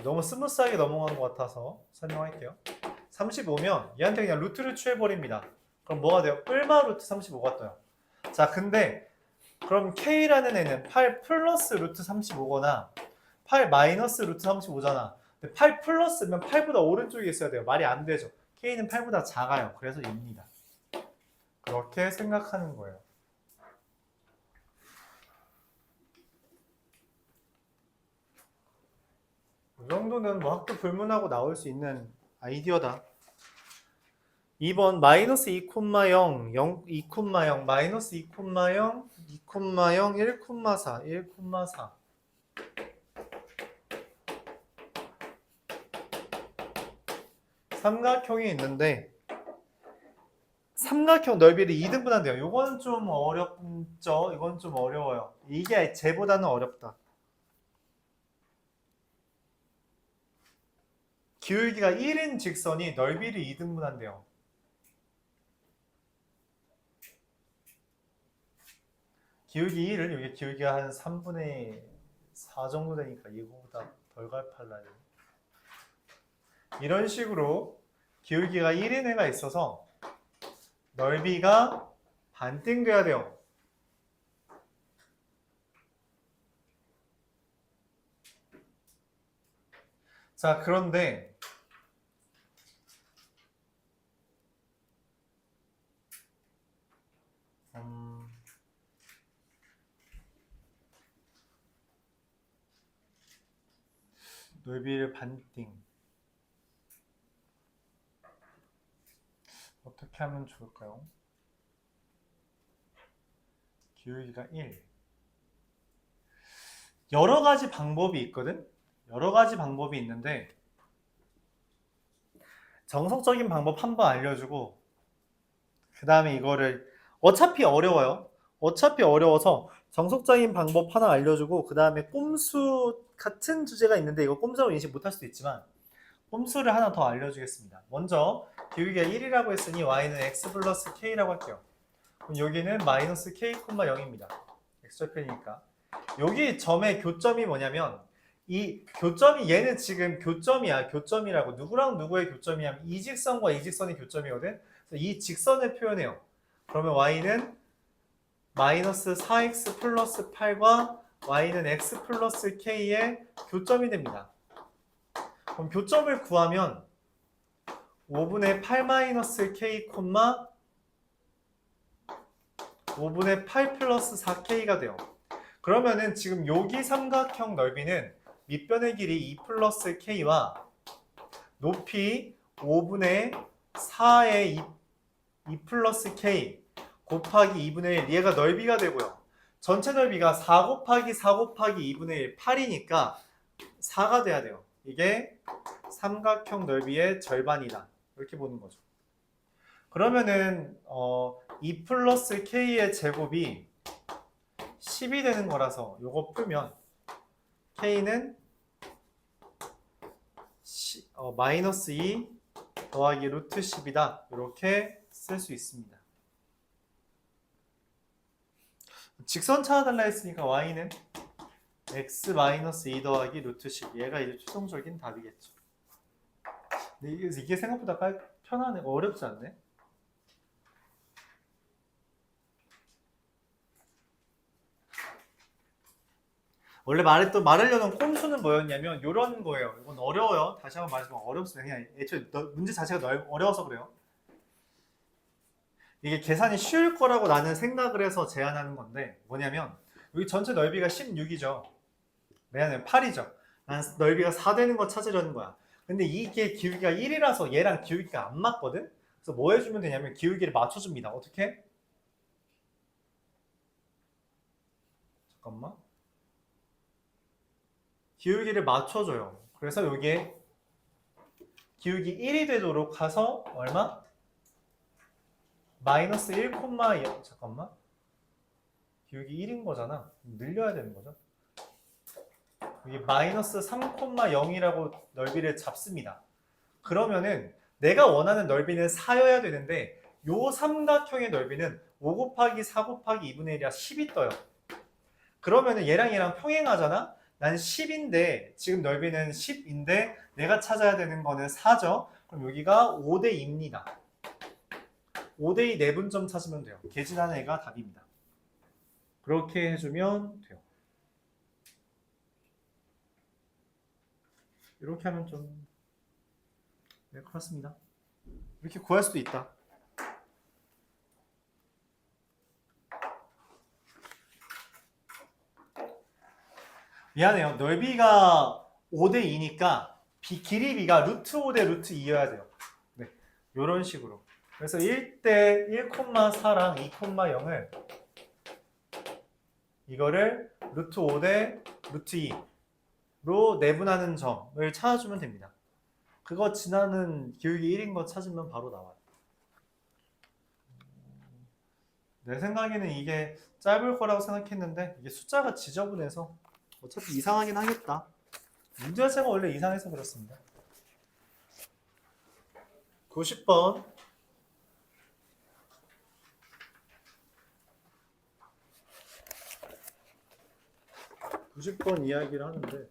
너무 스무스하게 넘어간 것 같아서 설명할게요. 35면 얘한테 그냥 루트를 취해버립니다. 그럼 뭐가 돼요? 뿔마 루트 35가 떠요. 자, 근데 그럼 K라는 애는 8 플러스 루트 35거나 8 마이너스 루트 35잖아. 근데 8 플러스면 8보다 오른쪽에 있어야 돼요. 말이 안 되죠. K는 8보다 작아요. 그래서 2입니다. 그렇게 생각하는 거예요. 이 정도는 뭐 학교 불문하고 나올 수 있는 아이디어다. 2번 마이너스 2,0, 2,0, 마이너스 2,0, 2,0, 1,4, 1,4. 삼각형이 있는데 삼각형 넓이를 2등분한대요. 이건 좀 어렵죠. 이건 좀 어려워요. 이게 쟤보다는 어렵다. 기울기가 1인 직선이 넓이를 2등분한대요. 기울기 1을 여기 기울기가 한 3분의 4 정도 되니까 이거보다 덜 갈팔라요. 이런 식으로 기울기가 1인 애가 있어서 넓이가 반띵 돼야 돼요. 자, 그런데 넓이를 반띵 어떻게 하면 좋을까요? 기울기가 1 여러 가지 방법이 있거든? 여러 가지 방법이 있는데 정석적인 방법 한번 알려주고 그 다음에 이거를 어차피 어려워요. 어차피 어려워서 정석적인 방법 하나 알려주고 그 다음에 꼼수 같은 주제가 있는데 이거 꼼수라고 인식 못할 수도 있지만 꼼수를 하나 더 알려주겠습니다. 먼저 기울기가 1이라고 했으니 y는 x 플러스 k라고 할게요. 그럼 여기는 마이너스 k, 0입니다. x절편이니까. 여기 점의 교점이 뭐냐면 이 교점이 얘는 지금 교점이야. 교점이라고. 누구랑 누구의 교점이냐면 이 직선과 이 직선의 교점이거든. 그래서 이 직선을 표현해요. 그러면 y는 마이너스 4x 플러스 8과 y는 x 플러스 k의 교점이 됩니다. 그럼 교점을 구하면 5분의 8 마이너스 k, 5분의 8 플러스 4k가 돼요. 그러면은 지금 여기 삼각형 넓이는 밑변의 길이 2 플러스 k와 높이 5분의 4의 2 플러스 k 곱하기 2분의 1 얘가 넓이가 되고요. 전체 넓이가 4 곱하기 4 곱하기 2분의 1 8이니까 4가 돼야 돼요. 이게 삼각형 넓이의 절반이다. 이렇게 보는 거죠. 그러면은 2 플러스 k의 제곱이 10이 되는 거라서 요거 풀면 k는 마이너스 2 더하기 루트 10이다. 이렇게 쓸 수 있습니다. 직선 찾아달라 했으니까 y는 x 마이너스 2 더하기 루트 10. 얘가 이제 최종적인 답이겠죠. 근데 이게 생각보다 편하네. 어렵지 않네. 원래 말하려는 꼼수는 뭐였냐면 이런 거예요. 이건 어려워요. 다시 한번 말하지만 어렵습니다. 그냥 애초에 문제 자체가 어려워서 그래요. 이게 계산이 쉬울 거라고 나는 생각을 해서 제안하는 건데 뭐냐면 여기 전체 넓이가 16이죠. 왜냐면 8이죠. 난 넓이가 4 되는 거 찾으려는 거야. 근데 이게 기울기가 1이라서 얘랑 기울기가 안 맞거든? 그래서 뭐 해주면 되냐면 기울기를 맞춰줍니다. 어떻게? 잠깐만. 기울기를 맞춰줘요. 그래서 여기에 기울기 1이 되도록 가서 얼마? 마이너스 1, 잠깐만. 기울기 1인 거잖아. 늘려야 되는 거죠. 여기 마이너스 3,0이라고 넓이를 잡습니다. 그러면은 내가 원하는 넓이는 4여야 되는데 요 삼각형의 넓이는 5 곱하기 4 곱하기 2분의 1이라 10이 떠요. 그러면은 얘랑 평행하잖아? 난 10인데 지금 넓이는 10인데 내가 찾아야 되는 거는 4죠. 그럼 여기가 5대 2입니다. 5대 2 내분점 찾으면 돼요. 계진하는 애가 답입니다. 그렇게 해주면 돼요. 이렇게 하면 좀 네, 그렇습니다. 이렇게 구할 수도 있다. 미안해요. 넓이가 5대 2니까 길이 b가 루트 5대 루트 2여야 돼요. 네, 이런 식으로. 그래서 1대 1,4랑 2,0을 이거를 루트 5대 루트 2로 내분하는 점을 찾아주면 됩니다. 그거 지나는 기울기 1인 거 찾으면 바로 나와요. 내 생각에는 이게 짧을 거라고 생각했는데 이게 숫자가 지저분해서 어차피 이상하긴 하겠다. 문제 자체가 원래 이상해서 그렇습니다. 90번 90번 이야기를 하는데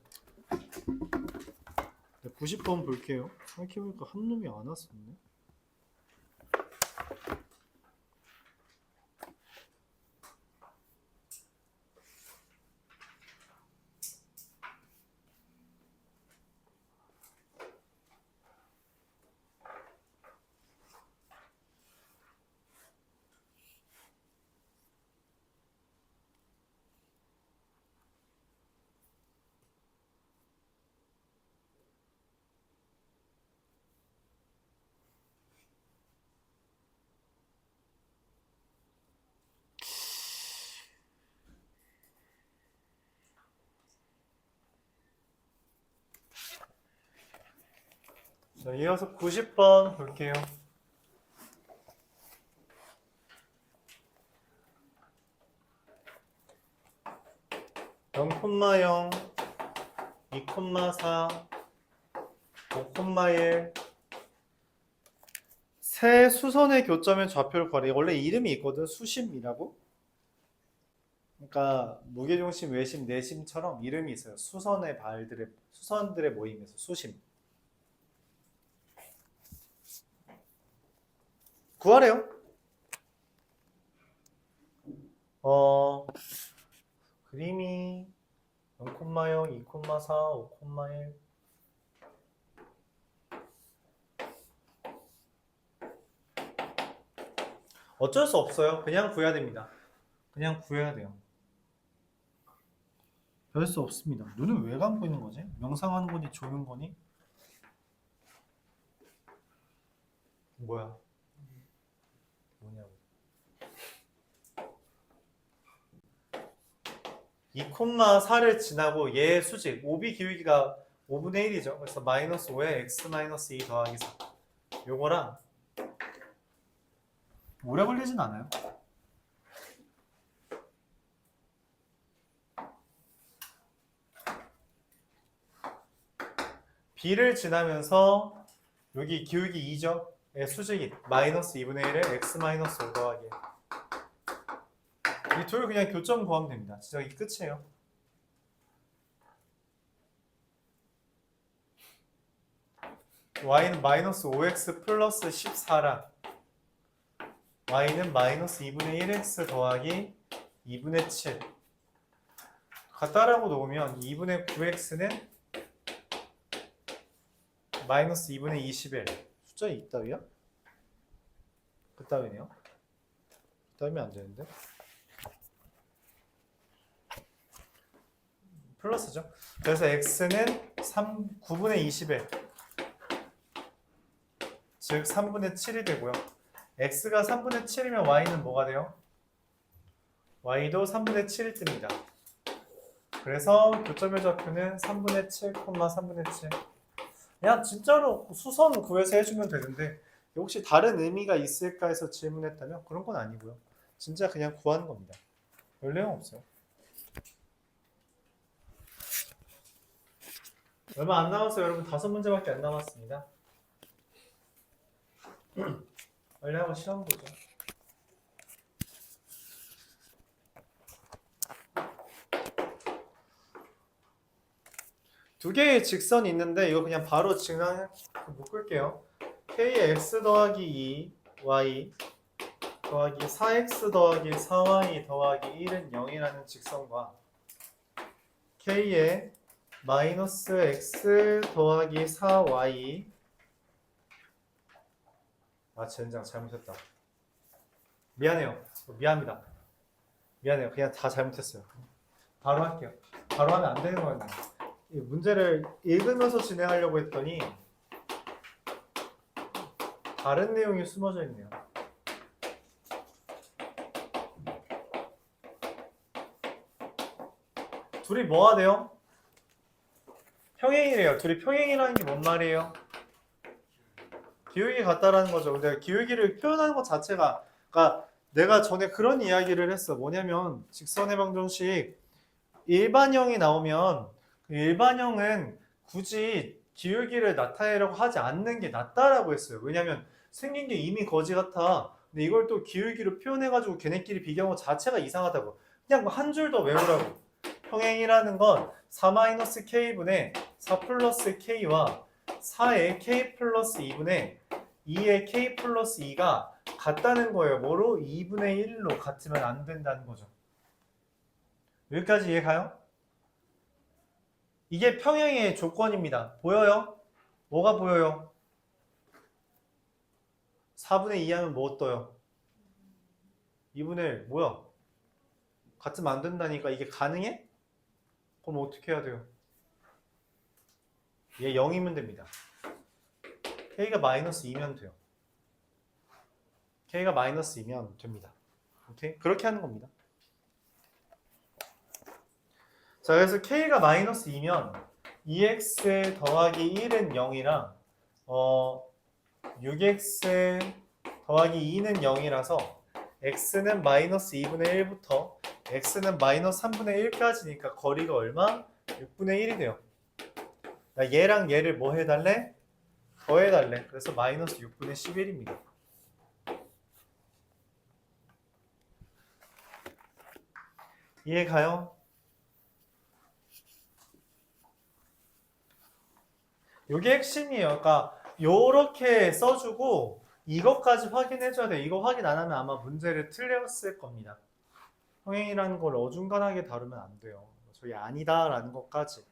90번 볼게요. 생각해보니까 한 놈이 안 왔었네. 자, 이어서 90번 볼게요. 0,0, 2,4, 5,1 세 수선의 교점의 좌표를 구하래. 원래 이름이 있거든. 수심이라고. 그러니까 무게중심, 외심, 내심처럼 이름이 있어요. 수선들의 모임에서 수심. 구하래요. 그림이 0,0, 2,4, 5,1 어쩔 수 없어요. 그냥 구해야 됩니다. 그냥 구해야 돼요. 별 수 없습니다. 눈은 왜 감고 있는 거지? 명상하는 거니 조는 거니? 뭐야? 뭐냐고. 2,4를 지나고 얘의 수직, 오비 기울기가 5분의 1이죠. 그래서 마이너스 5에 x 마이너스 2 더하기 4. 요거랑 오래 걸리진 않아요. b를 지나면서 여기 기울기 2죠. 수직이 마이너스 2분의 1에 x 마이너스 5 더하기 이 둘 그냥 교점 구하면 됩니다. 진짜 이게 끝이에요. y는 마이너스 5x 플러스 14라 y는 마이너스 2분의 1x 더하기 2분의 7 갖다라고 놓으면 2분의 9x는 마이너스 2분의 21 숫자 이따위야? 그따위네요. 그따위면 안 되는데 플러스죠. 그래서 x는 9분의 21 즉 3분의 7이 되고요. x가 3분의 7이면 y는 뭐가 돼요? y도 3분의 7이 뜹니다. 그래서 교점의 좌표는 3분의 7, 3분의 7 그냥 진짜로 수선 구해서 해주면 되는데 혹시 다른 의미가 있을까 해서 질문했다면 그런 건 아니고요. 진짜 그냥 구하는 겁니다. 별 내용 없어요. 얼마 안 남았어요. 여러분 5문제밖에 안 남았습니다. 빨리 한번 시험 보죠. 두 개의 직선이 있는데 이거 그냥 바로 직선 묶을게요. k의 x 더하기 2 y 더하기 4x 더하기 4y 더하기 1은 0이라는 직선과 k의 마이너스 x 더하기 4y 젠장 잘못했다. 미안해요. 미안합니다. 미안해요. 그냥 다 잘못했어요. 바로 할게요. 바로 하면 안 되는 거였네요. 이 문제를 읽으면서 진행하려고 했더니 다른 내용이 숨어져 있네요. 둘이 뭐 하대요? 평행이래요. 둘이 평행이라는 게 뭔 말이에요? 기울기 같다라는 거죠. 근데 기울기를 표현하는 것 자체가 그러니까 내가 전에 그런 이야기를 했어. 뭐냐면 직선의 방정식 일반형이 나오면 그 일반형은 굳이 기울기를 나타내려고 하지 않는 게 낫다라고 했어요. 왜냐면 생긴 게 이미 거지 같아. 근데 이걸 또 기울기로 표현해가지고 걔네끼리 비교한 것 자체가 이상하다고. 그냥 한 줄 더 외우라고. 평행이라는 건 4-k분의 4 플러스 k와 4의 k 플러스 2분의 2의 k 플러스 2가 같다는 거예요. 뭐로? 2분의 1로 같으면 안 된다는 거죠. 여기까지 이해 가요? 이게 평행의 조건입니다. 보여요? 뭐가 보여요? 4분의 2 하면 뭐 떠요? 2분의 1 뭐야? 같으면 안 된다니까. 이게 가능해? 그럼 어떻게 해야 돼요? 얘 0이면 됩니다. k가 마이너스 2면 돼요. k가 마이너스 2면 됩니다. 오케이? 그렇게 하는 겁니다. 자, 그래서 k가 마이너스 2면 2x 더하기 1은 0이랑 6x 더하기 2는 0이라서 x는 마이너스 2분의 1부터 x는 마이너스 3분의 1까지니까 거리가 얼마? 6분의 1이 돼요. 나 얘랑 얘를 뭐 해달래? 더해달래. 그래서 마이너스 6분의 11입니다. 이해 가요? 이게 핵심이에요. 그러니까 요렇게 써주고 이것까지 확인해줘야 돼. 이거 확인 안 하면 아마 문제를 틀렸을 겁니다. 평행이라는 걸 어중간하게 다루면 안 돼요. 저게 아니다 라는 것까지.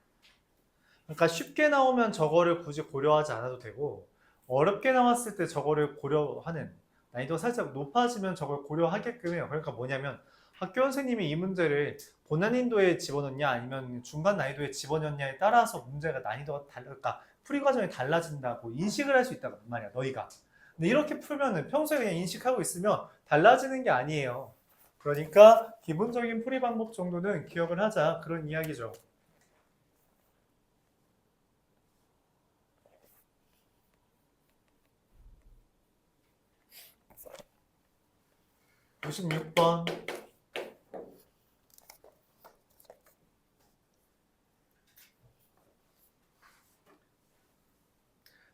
그러니까 쉽게 나오면 저거를 굳이 고려하지 않아도 되고 어렵게 나왔을 때 저거를 고려하는, 난이도가 살짝 높아지면 저걸 고려하게끔 해요. 그러니까 뭐냐면 학교 선생님이 이 문제를 고난이도에 집어넣냐 아니면 중간 난이도에 집어넣냐에 따라서 문제가 난이도가 그러니까 풀이 과정이 달라진다고 인식을 할 수 있다고 말이야, 너희가. 근데 이렇게 풀면은 평소에 그냥 인식하고 있으면 달라지는 게 아니에요. 그러니까 기본적인 풀이 방법 정도는 기억을 하자, 그런 이야기죠. (56번)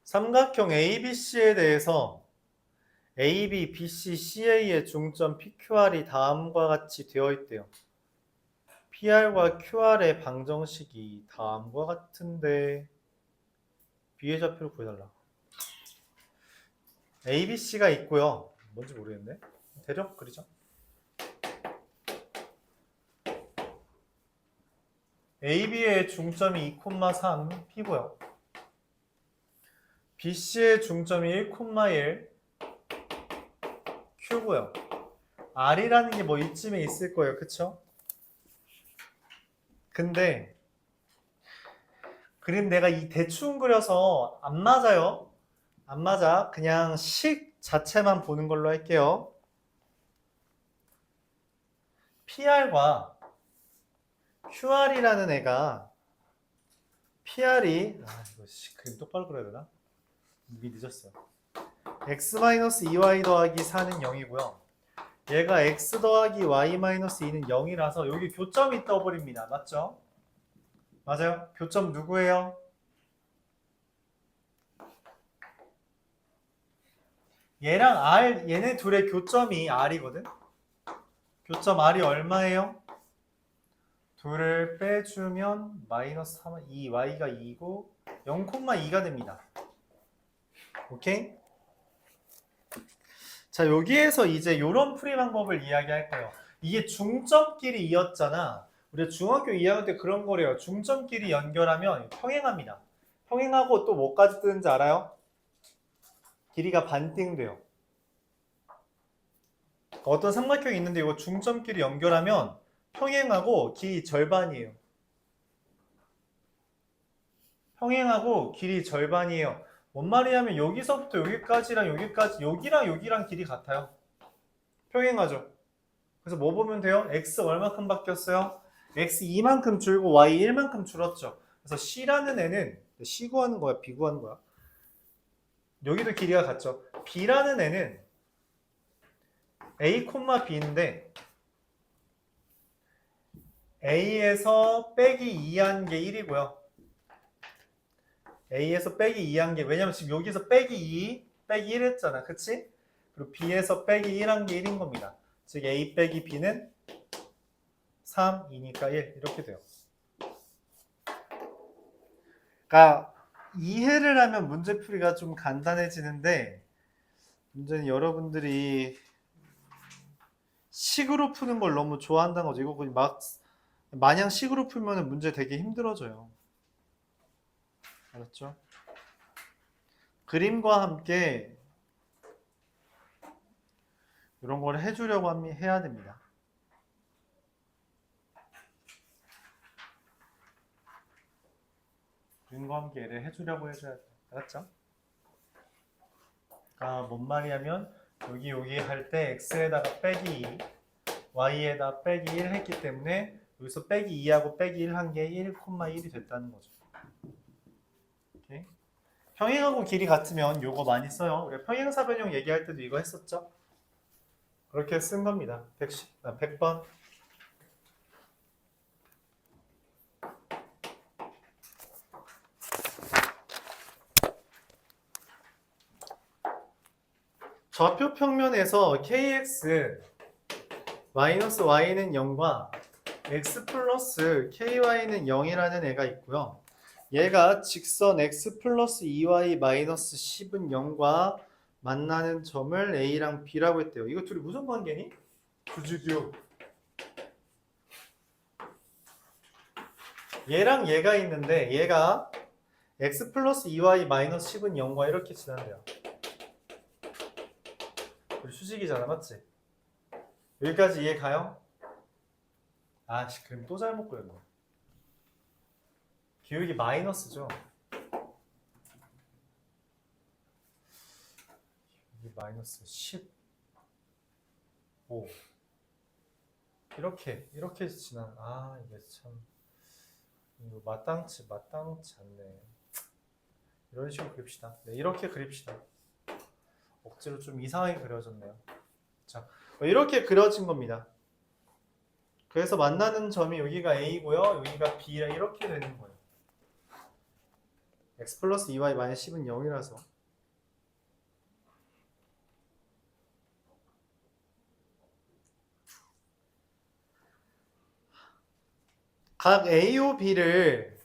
삼각형 ABC에 대해서 AB, BC, CA의 중점 PQR이 다음과 같이 되어 있대요. PR과 QR의 방정식이 다음과 같은데 B의 좌표를 구해달라. ABC가 있고요. 뭔지 모르겠네. 대략 그리죠. AB의 중점이 2,3 P고요. BC의 중점이 1,1 Q고요. R이라는 게 뭐 이쯤에 있을 거예요. 그쵸? 근데 그림 내가 이 대충 그려서 안 맞아요. 안 맞아. 그냥 식 자체만 보는 걸로 할게요. PR과 QR이라는 애가 PR이 이거 그림 똑바로 그려야 되나? 이미 늦었어. x-2y 더하기 4는 0이고요. 얘가 x 더하기 y-2는 0이라서 여기 교점이 떠버립니다. 맞죠? 맞아요? 교점 누구예요? 얘랑 R, 얘네 둘의 교점이 R이거든? 교점 R이 얼마예요? 둘을 빼주면 마이너스 3, 2, y가 2고 0,2가 됩니다. 오케이? 자, 여기에서 이제 요런 풀이 방법을 이야기할 거예요. 이게 중점끼리 이었잖아. 우리가 중학교 2학년 때 그런 거래요. 중점끼리 연결하면 평행합니다. 평행하고 또 뭐까지 뜨는지 알아요? 길이가 반띵돼요. 어떤 삼각형이 있는데 이거 중점끼리 연결하면 평행하고 길이 절반이에요. 평행하고 길이 절반이에요. 뭔 말이냐면 여기서부터 여기까지랑 여기까지, 여기랑 여기랑 길이 같아요. 평행하죠. 그래서 뭐 보면 돼요? x 얼마큼 바뀌었어요? x 2만큼 줄고 y 1만큼 줄었죠. 그래서 c라는 애는 c 구하는 거야, b 구하는 거야? 여기도 길이가 같죠. b라는 애는 a, b인데 a에서 빼기 2한 게 1이고요. a에서 빼기 2한 게, 왜냐면 지금 여기서 빼기 2, 빼기 1 했잖아. 그치? 그리고 b에서 빼기 1한 게 1인 겁니다. 즉 a 빼기 b는 3, 2니까 1 이렇게 돼요. 그러니까 이해를 하면 문제풀이가 좀 간단해지는데 문제는 여러분들이 식으로 푸는 걸 너무 좋아한다는 거죠. 이거 그냥 막 마냥 식으로 풀면 문제 되게 힘들어져요. 알았죠? 그림과 함께 이런 걸 해주려고 해야 됩니다. 그림과 함께 얘를 해주려고 해줘야 돼. 알았죠? 그러니까 뭔 말이냐면 여기 할 때 x에다가 빼기 2, y에다 빼기 1 했기 때문에 여기서 빼기 2하고 빼기 1 한 게 1,1이 됐다는 거죠. 오케이? 평행하고 길이 같으면 요거 많이 써요. 우리가 평행사변형 얘기할 때도 이거 했었죠? 그렇게 쓴 겁니다. 100번. 좌표 평면에서 kx 마이너스 y는 0과 x 플러스 ky는 0이라는 애가 있고요. 얘가 직선 x 플러스 2y 마이너스 10은 0과 만나는 점을 a랑 b라고 했대요. 이거 둘이 무슨 관계니? 주주교. 얘랑 얘가 있는데 얘가 x 플러스 2y 마이너스 10은 0과 이렇게 지난대요. 우리 수직이잖아, 맞지? 여기까지 이해 가요? 아씨, 그럼 또 잘못 그렸네. 기울기 마이너스죠. 이게 마이너스 15. 이렇게 지나. 아, 이게 참 이거 마땅치 않네. 이런 식으로 그립시다. 네, 이렇게 그립시다. 억지로 좀 이상하게 그려졌네요. 자, 이렇게 그려진 겁니다. 그래서 만나는 점이 여기가 A고요. 여기가 B라 이렇게 되는 거예요. X 플러스 2y 마이너스 10은 0이라서. 각 AO B를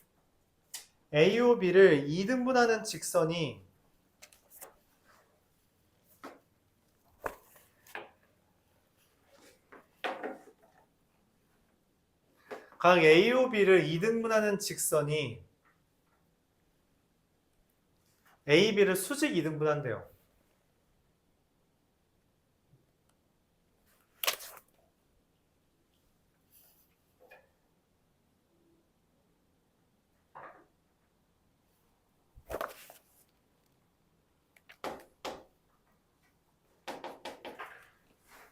2등분하는 직선이 각 AO B를 2등분하는 직선이 A, B를 수직 2등분한대요.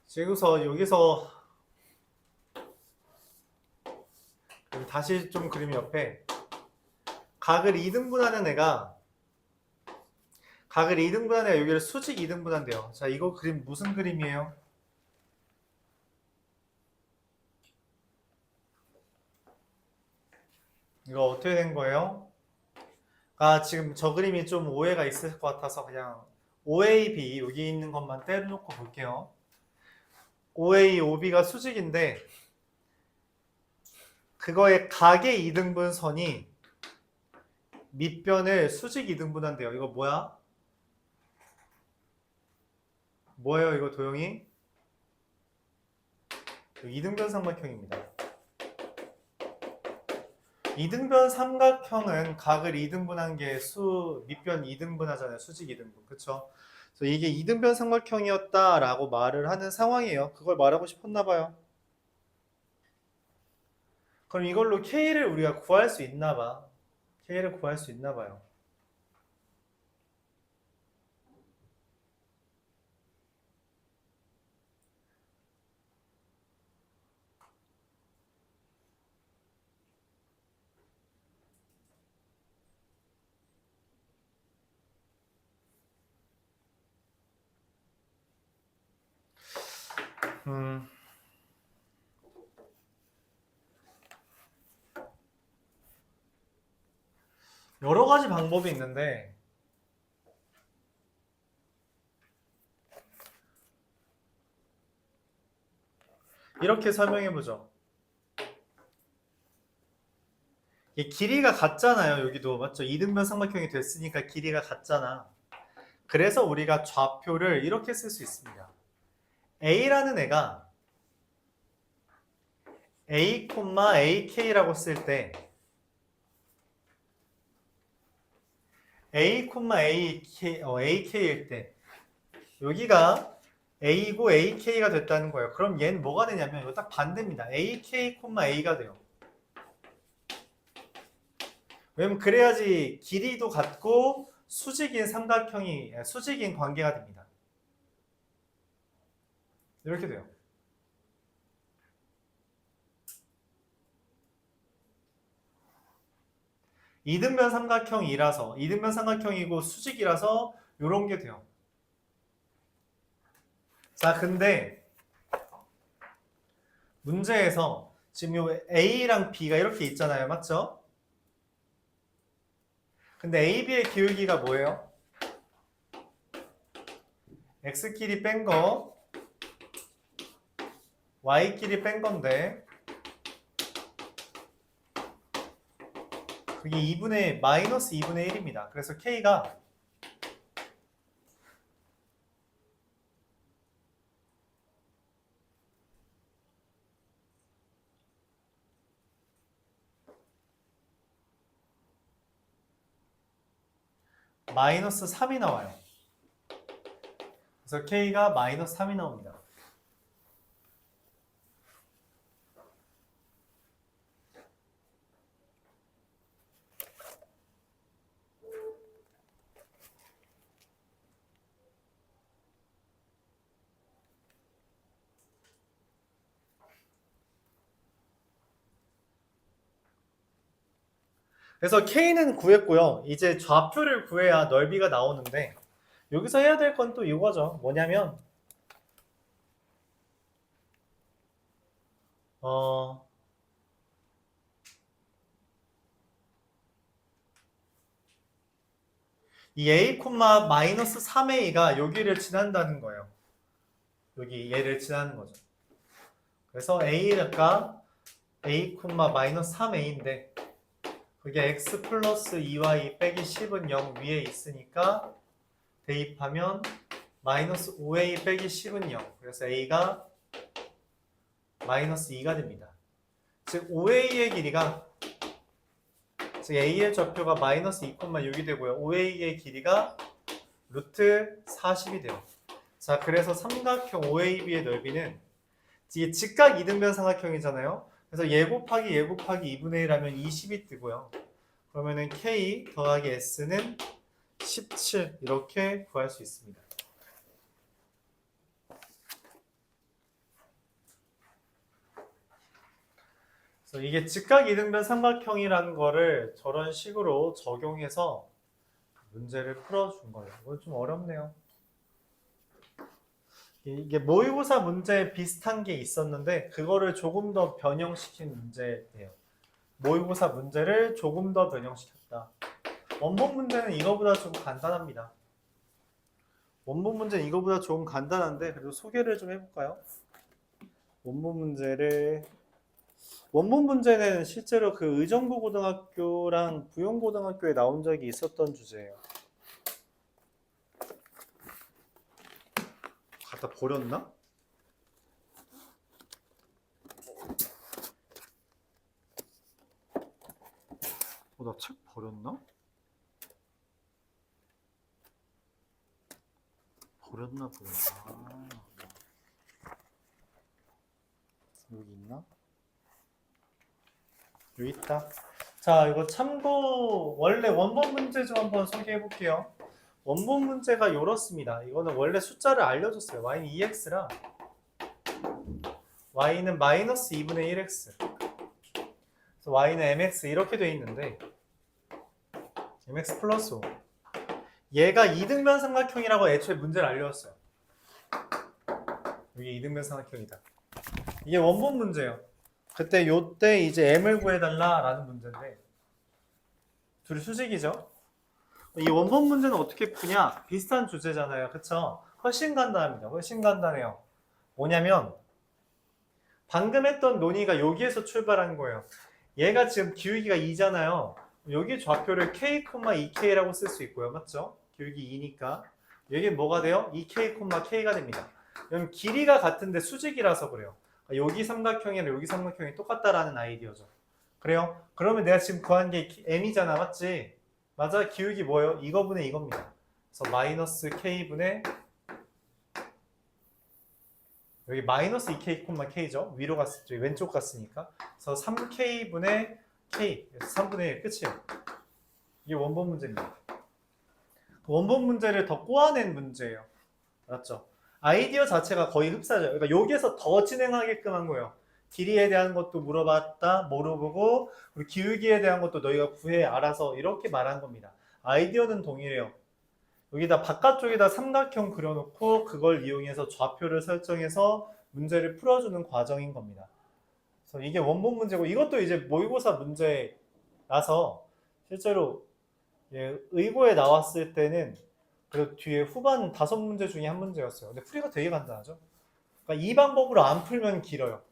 지금서 여기서 다시 좀 그림 옆에 각을 2등분하는 애가 여기를 수직 2등분한대요. 자, 이거 그림 무슨 그림이에요? 이거 어떻게 된 거예요? 아, 지금 저 그림이 좀 오해가 있을 것 같아서 그냥 OAB 여기 있는 것만 떼놓고 볼게요. OA, OB가 수직인데 그거의 각의 2등분 선이 밑변을 수직 2등분한대요. 이거 뭐야? 뭐예요 이거 도형이? 2등변 삼각형입니다. 2등변 삼각형은 각을 2등분한 게 밑변 2등분 하잖아요. 수직 2등분. 그쵸? 그래서 이게 2등변 삼각형이었다라고 말을 하는 상황이에요. 그걸 말하고 싶었나 봐요. 그럼 이걸로 K를 우리가 구할 수 있나 봐. K를 구할 수 있나 봐요. 여러 가지 방법이 있는데 이렇게 설명해 보죠. 이 길이가 같잖아요. 여기도 맞죠? 2등변 삼각형이 됐으니까 길이가 같잖아. 그래서 우리가 좌표를 이렇게 쓸 수 있습니다. A라는 애가 A, AK라고 쓸 때 A, AK일 때 여기가 A고 AK가 됐다는 거예요. 그럼 얘는 뭐가 되냐면 이거 딱 반대입니다. AK, A가 돼요. 왜냐면 그래야지 길이도 같고 수직인 관계가 됩니다. 이렇게 돼요. 이등변 삼각형이라서 이등변 삼각형이고 수직이라서 요런 게 돼요. 자, 근데 문제에서 지금 요 A랑 B가 이렇게 있잖아요. 맞죠? 근데 A, B의 기울기가 뭐예요? X끼리 뺀 거, Y끼리 뺀 건데 그게 마이너스 2분의 1입니다. 그래서 K가 마이너스 3이 나와요. 그래서 K가 마이너스 3이 나옵니다. 그래서 K는 구했고요. 이제 좌표를 구해야 넓이가 나오는데 여기서 해야 될 건 또 이거죠. 뭐냐면 이 A, 마이너스 3A가 여기를 지난다는 거예요. 여기 얘를 지나는 거죠. 그래서 A가 A, 마이너스 3A인데 그게 X 플러스 2Y 빼기 10은 0 위에 있으니까 대입하면 마이너스 5A 빼기 10은 0. 그래서 A가 마이너스 2가 됩니다. 즉 5A의 길이가 즉 A의 좌표가 마이너스 2,6이 되고요. 5A의 길이가 루트 40이 돼요. 자, 그래서 삼각형 OAB의 넓이는 이게 직각 이등변 삼각형이잖아요. 그래서 얘 곱하기 2분의 1 하면 20이 뜨고요. 그러면은 K 더하기 S는 17 이렇게 구할 수 있습니다. 그래서 이게 직각 이등변 삼각형이라는 거를 저런 식으로 적용해서 문제를 풀어준 거예요. 이건 좀 어렵네요. 이게 모의고사 문제에 비슷한 게 있었는데 그거를 조금 더 변형시킨 문제예요. 모의고사 문제를 조금 더 변형시켰다. 원본 문제는 이거보다 좀 간단합니다. 원본 문제는 이거보다 조금 간단한데 그래도 소개를 좀 해볼까요? 원본 문제는 실제로 그 의정부 고등학교랑 부용고등학교에 나온 적이 있었던 주제예요. 갖다 버렸나? 나 책 버렸나? 버렸나 보네. 여기 있나? 여기 있다. 자, 이거 참고 원래 원본 문제 좀 한번 소개해 볼게요. 원본 문제가 이렇습니다. 이거는 원래 숫자를 알려줬어요. y는 2x라 y는 마이너스 2분의 1x. 그래서 y는 mx 이렇게 돼 있는데 mx 플러스 5. 얘가 이등변 삼각형이라고 애초에 문제를 알려줬어요. 이게 이등변 삼각형이다. 이게 원본 문제예요. 그때 요때 이제 m을 구해달라라는 문제인데 둘이 수직이죠. 이 원본 문제는 어떻게 푸냐? 비슷한 주제잖아요. 그쵸? 훨씬 간단합니다. 훨씬 간단해요. 뭐냐면 방금 했던 논의가 여기에서 출발한 거예요. 얘가 지금 기울기가 2잖아요. 여기 좌표를 k, 2k라고 쓸 수 있고요. 맞죠? 기울기 2니까 여기 뭐가 돼요? 2k, k가 됩니다. 그럼 길이가 같은데 수직이라서 그래요. 여기 삼각형이랑 여기 삼각형이 똑같다라는 아이디어죠. 그래요? 그러면 내가 지금 구한 게 m이잖아. 맞지? 맞아. 기울기 뭐예요? 이거분의 이겁니다. 그래서 마이너스 k분의 여기 마이너스 2k, k죠? 위로 갔을 왼쪽 갔으니까. 그래서 3k분의 k. 그래서 3분의 1 끝이에요. 이게 원본 문제입니다. 원본 문제를 더 꼬아낸 문제예요. 맞죠? 아이디어 자체가 거의 흡사죠. 그러니까 여기에서 더 진행하게끔 한 거예요. 길이에 대한 것도 물어봤다, 물어보고, 그리고 기울기에 대한 것도 너희가 구해 알아서 이렇게 말한 겁니다. 아이디어는 동일해요. 여기다 바깥쪽에다 삼각형 그려놓고 그걸 이용해서 좌표를 설정해서 문제를 풀어주는 과정인 겁니다. 그래서 이게 원본 문제고 이것도 이제 모의고사 문제라서 실제로 의고에 나왔을 때는 그래도 뒤에 후반 5문제 중에 한 문제였어요. 근데 풀이가 되게 간단하죠. 그러니까 이 방법으로 안 풀면 길어요.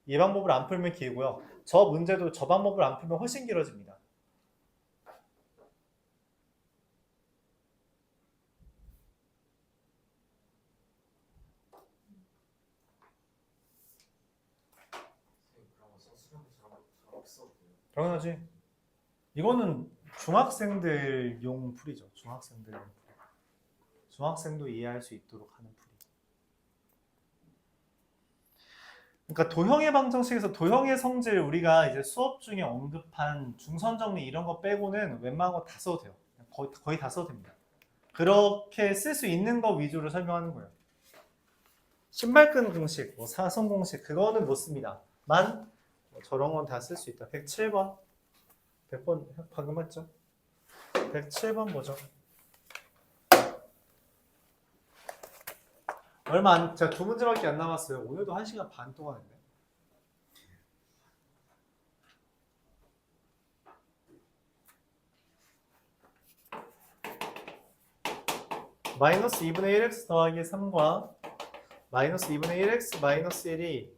이 방법으로 안 풀면 길고요. 저 문제도 저 방법으로 안 풀면 훨씬 길어집니다. 그런 거 수능 잘 없어. 당연하지. 이거는 중학생들용 풀이죠. 중학생들용 풀이. 중학생도 이해할 수 있도록 하는 풀이. 그러니까 도형의 방정식에서 도형의 성질 우리가 이제 수업 중에 언급한 중선 정리 이런 거 빼고는 웬만한 거 다 써도 돼요. 거의 다 써도 됩니다. 그렇게 쓸 수 있는 거 위주로 설명하는 거예요. 신발끈 공식, 뭐 사선 공식 그거는 못 씁니다. 저런 건 다 쓸 수 있다. 107번. 100번 방금 했죠? 107번 보죠. 제가 2문제밖에 안 남았어요. 오늘도 1시간 반 동안 했네. 마이너스 2분의 1x 더하기 3과 마이너스 2분의 1x 마이너스 1이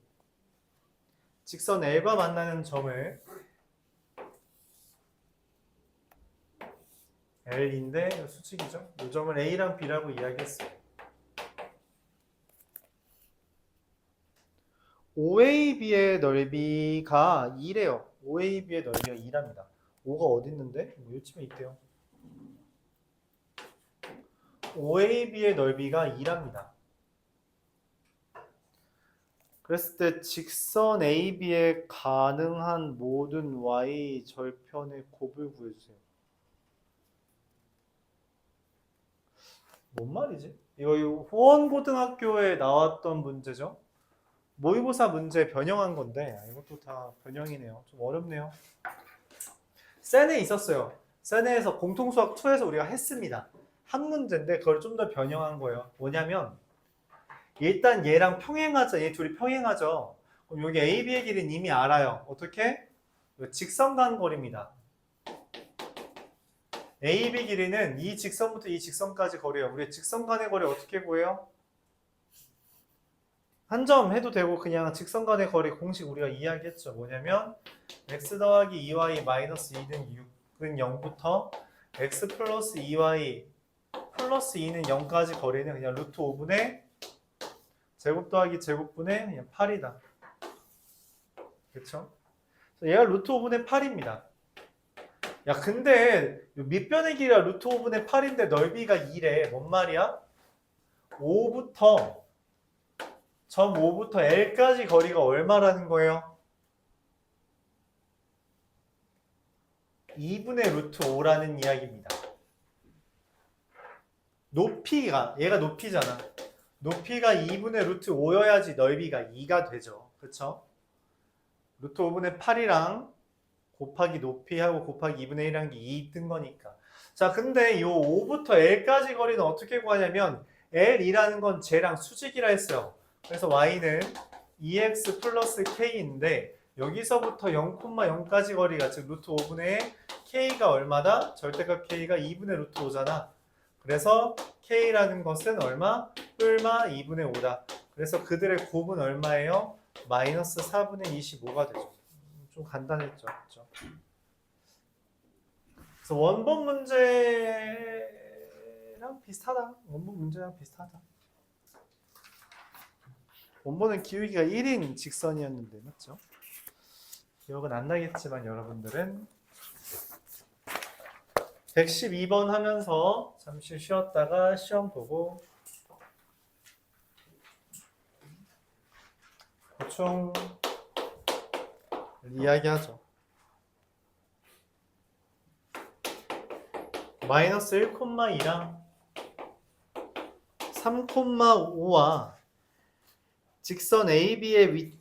직선 L과 만나는 점을 L인데 수직이죠. 이 점을 A랑 B라고 이야기했어요. OAB의 넓이가 2래요. OAB의 넓이가 2랍니다. 5가 어디 있는데? 요즘에 있대요. OAB의 넓이가 2랍니다. 그랬을 때 직선 AB에 가능한 모든 Y 절편의 곱을 구해주세요. 뭔 말이지? 이거 호원고등학교에 나왔던 문제죠? 모의고사 문제 변형한 건데 이것도 다 변형이네요. 좀 어렵네요. 세네 있었어요. 세네에서 공통수학 2에서 우리가 했습니다. 한 문제인데 그걸 좀 더 변형한 거예요. 뭐냐면 일단 얘랑 평행하죠. 얘 둘이 평행하죠. 그럼 여기 AB의 길이는 이미 알아요. 어떻게? 직선간 거리입니다. AB 길이는 이 직선부터 이 직선까지 거리예요. 우리 직선 간의 거리 어떻게 구해요? 한 점 해도 되고 그냥 직선 간의 거리 공식 우리가 이야기했죠. 뭐냐면 x 더하기 2y 마이너스 2는 6은 0부터 x 플러스 2y 플러스 2는 0까지 거리는 그냥 루트 5분의 제곱 더하기 제곱분의 그냥 8이다. 그렇죠? 얘가 루트 5분의 8입니다. 야 근데 밑변의 길이가 루트 5분의 8인데 넓이가 2래. 뭔 말이야? 5부터 점 5부터 L까지 거리가 얼마라는 거예요? 2분의 루트 5라는 이야기입니다. 높이가 얘가 높이잖아. 높이가 2분의 루트 5여야지 넓이가 2가 되죠. 그쵸? 루트 5분의 8이랑 곱하기 높이하고 곱하기 2분의 1이라는 게 2 뜬 거니까. 자, 근데 이 5부터 L까지 거리는 어떻게 구하냐면 L이라는 건 쟤랑 수직이라 했어요. 그래서 Y는 2x 플러스 K인데 여기서부터 0,0까지 거리가 즉 루트 5분의 K가 얼마다? 절대값 K가 2분의 루트 5잖아. 그래서 K라는 것은 얼마? 뿔마 2분의 5다. 그래서 그들의 곱은 얼마예요? 마이너스 4분의 25가 되죠. 좀 간단했죠. 그렇죠? 그래서 원본 문제랑 비슷하다. 원본 문제랑 비슷하다. 원본은 기울기가 1인 직선이었는데 맞죠? 기억은 안 나겠지만 여러분들은 112번 하면서 잠시 쉬었다가 시험 보고 보충 이야기하죠. 마이너스 1,2랑 3,5와 직선 AB의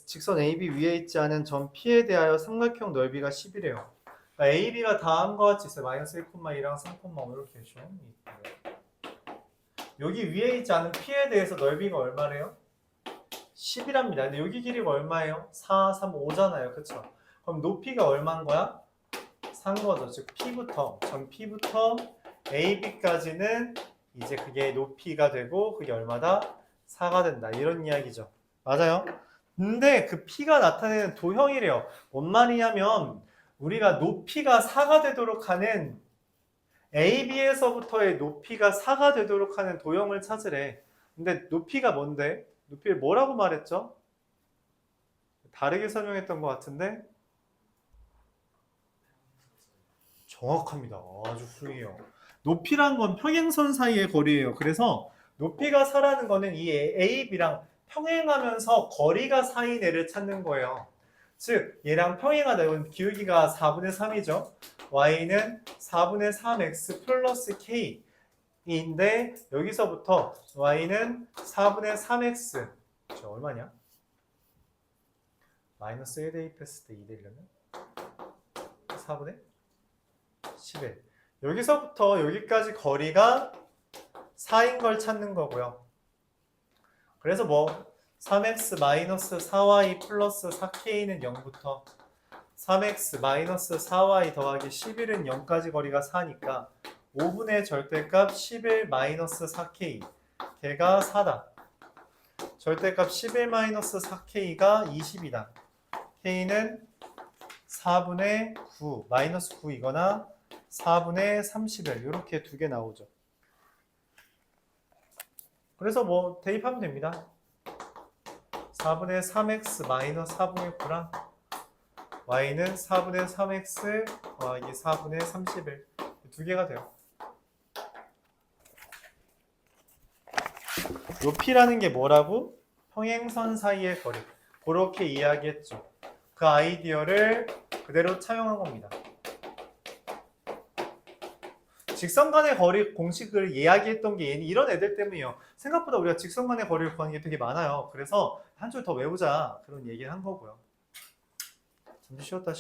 직선 AB 위에 있지 않은 점 P에 대하여 삼각형 넓이가 10이래요. 그러니까 AB가 다음과 같이 있어요. 마이너스 1,2랑 3,5 이렇게 있죠. 여기 위에 있지 않은 P에 대해서 넓이가 얼마래요? 10이랍니다. 근데 여기 길이가 얼마예요? 4, 3, 5잖아요. 그쵸? 그럼 높이가 얼마인 거야? 산 거죠. 즉 P부터 점 P부터 AB까지는 이제 그게 높이가 되고 그게 얼마다? 4가 된다. 이런 이야기죠. 맞아요? 근데 그 P가 나타내는 도형이래요. 뭔 말이냐면 우리가 높이가 4가 되도록 하는 AB에서부터의 높이가 4가 되도록 하는 도형을 찾으래. 근데 높이가 뭔데? 높이를 뭐라고 말했죠? 다르게 설명했던 것 같은데? 정확합니다. 아주 훌륭해요. 높이란 건 평행선 사이의 거리예요. 그래서 높이가 4라는 거는 이 AB랑 평행하면서 거리가 4인 애를 찾는 거예요. 즉 얘랑 평행하다. 이건 기울기가 4분의 3이죠. y는 4분의 3x 플러스 k인데 여기서부터 y는 4분의 3x 얼마냐? 마이너스 1 대입했을 때 2 되려면 4분의 11. 여기서부터 여기까지 거리가 4인 걸 찾는 거고요. 그래서 뭐 3x 마이너스 4y 플러스 4k는 0부터 3x 마이너스 4y 더하기 11은 0까지 거리가 4니까 5분의 절대값 11 마이너스 4k 걔가 4다. 절대값 11 마이너스 4k가 20이다. k는 4분의 9 마이너스 9이거나 4분의 31 이렇게 두 개 나오죠. 그래서 뭐 대입하면 됩니다. 4분의 3x 마이너스 4분의 9랑 y는 4분의 3x 더하기 4분의 31 두 개가 돼요. 요 p라는 게 뭐라고? 평행선 사이의 거리. 그렇게 이야기했죠. 그 아이디어를 그대로 차용한 겁니다. 직선 간의 거리 공식을 이야기했던 게 이런 애들 때문이에요. 생각보다 우리가 직선 간의 거리를 구하는 게 되게 많아요. 그래서 한 줄 더 외우자 그런 얘기를 한 거고요. 잠시 쉬었다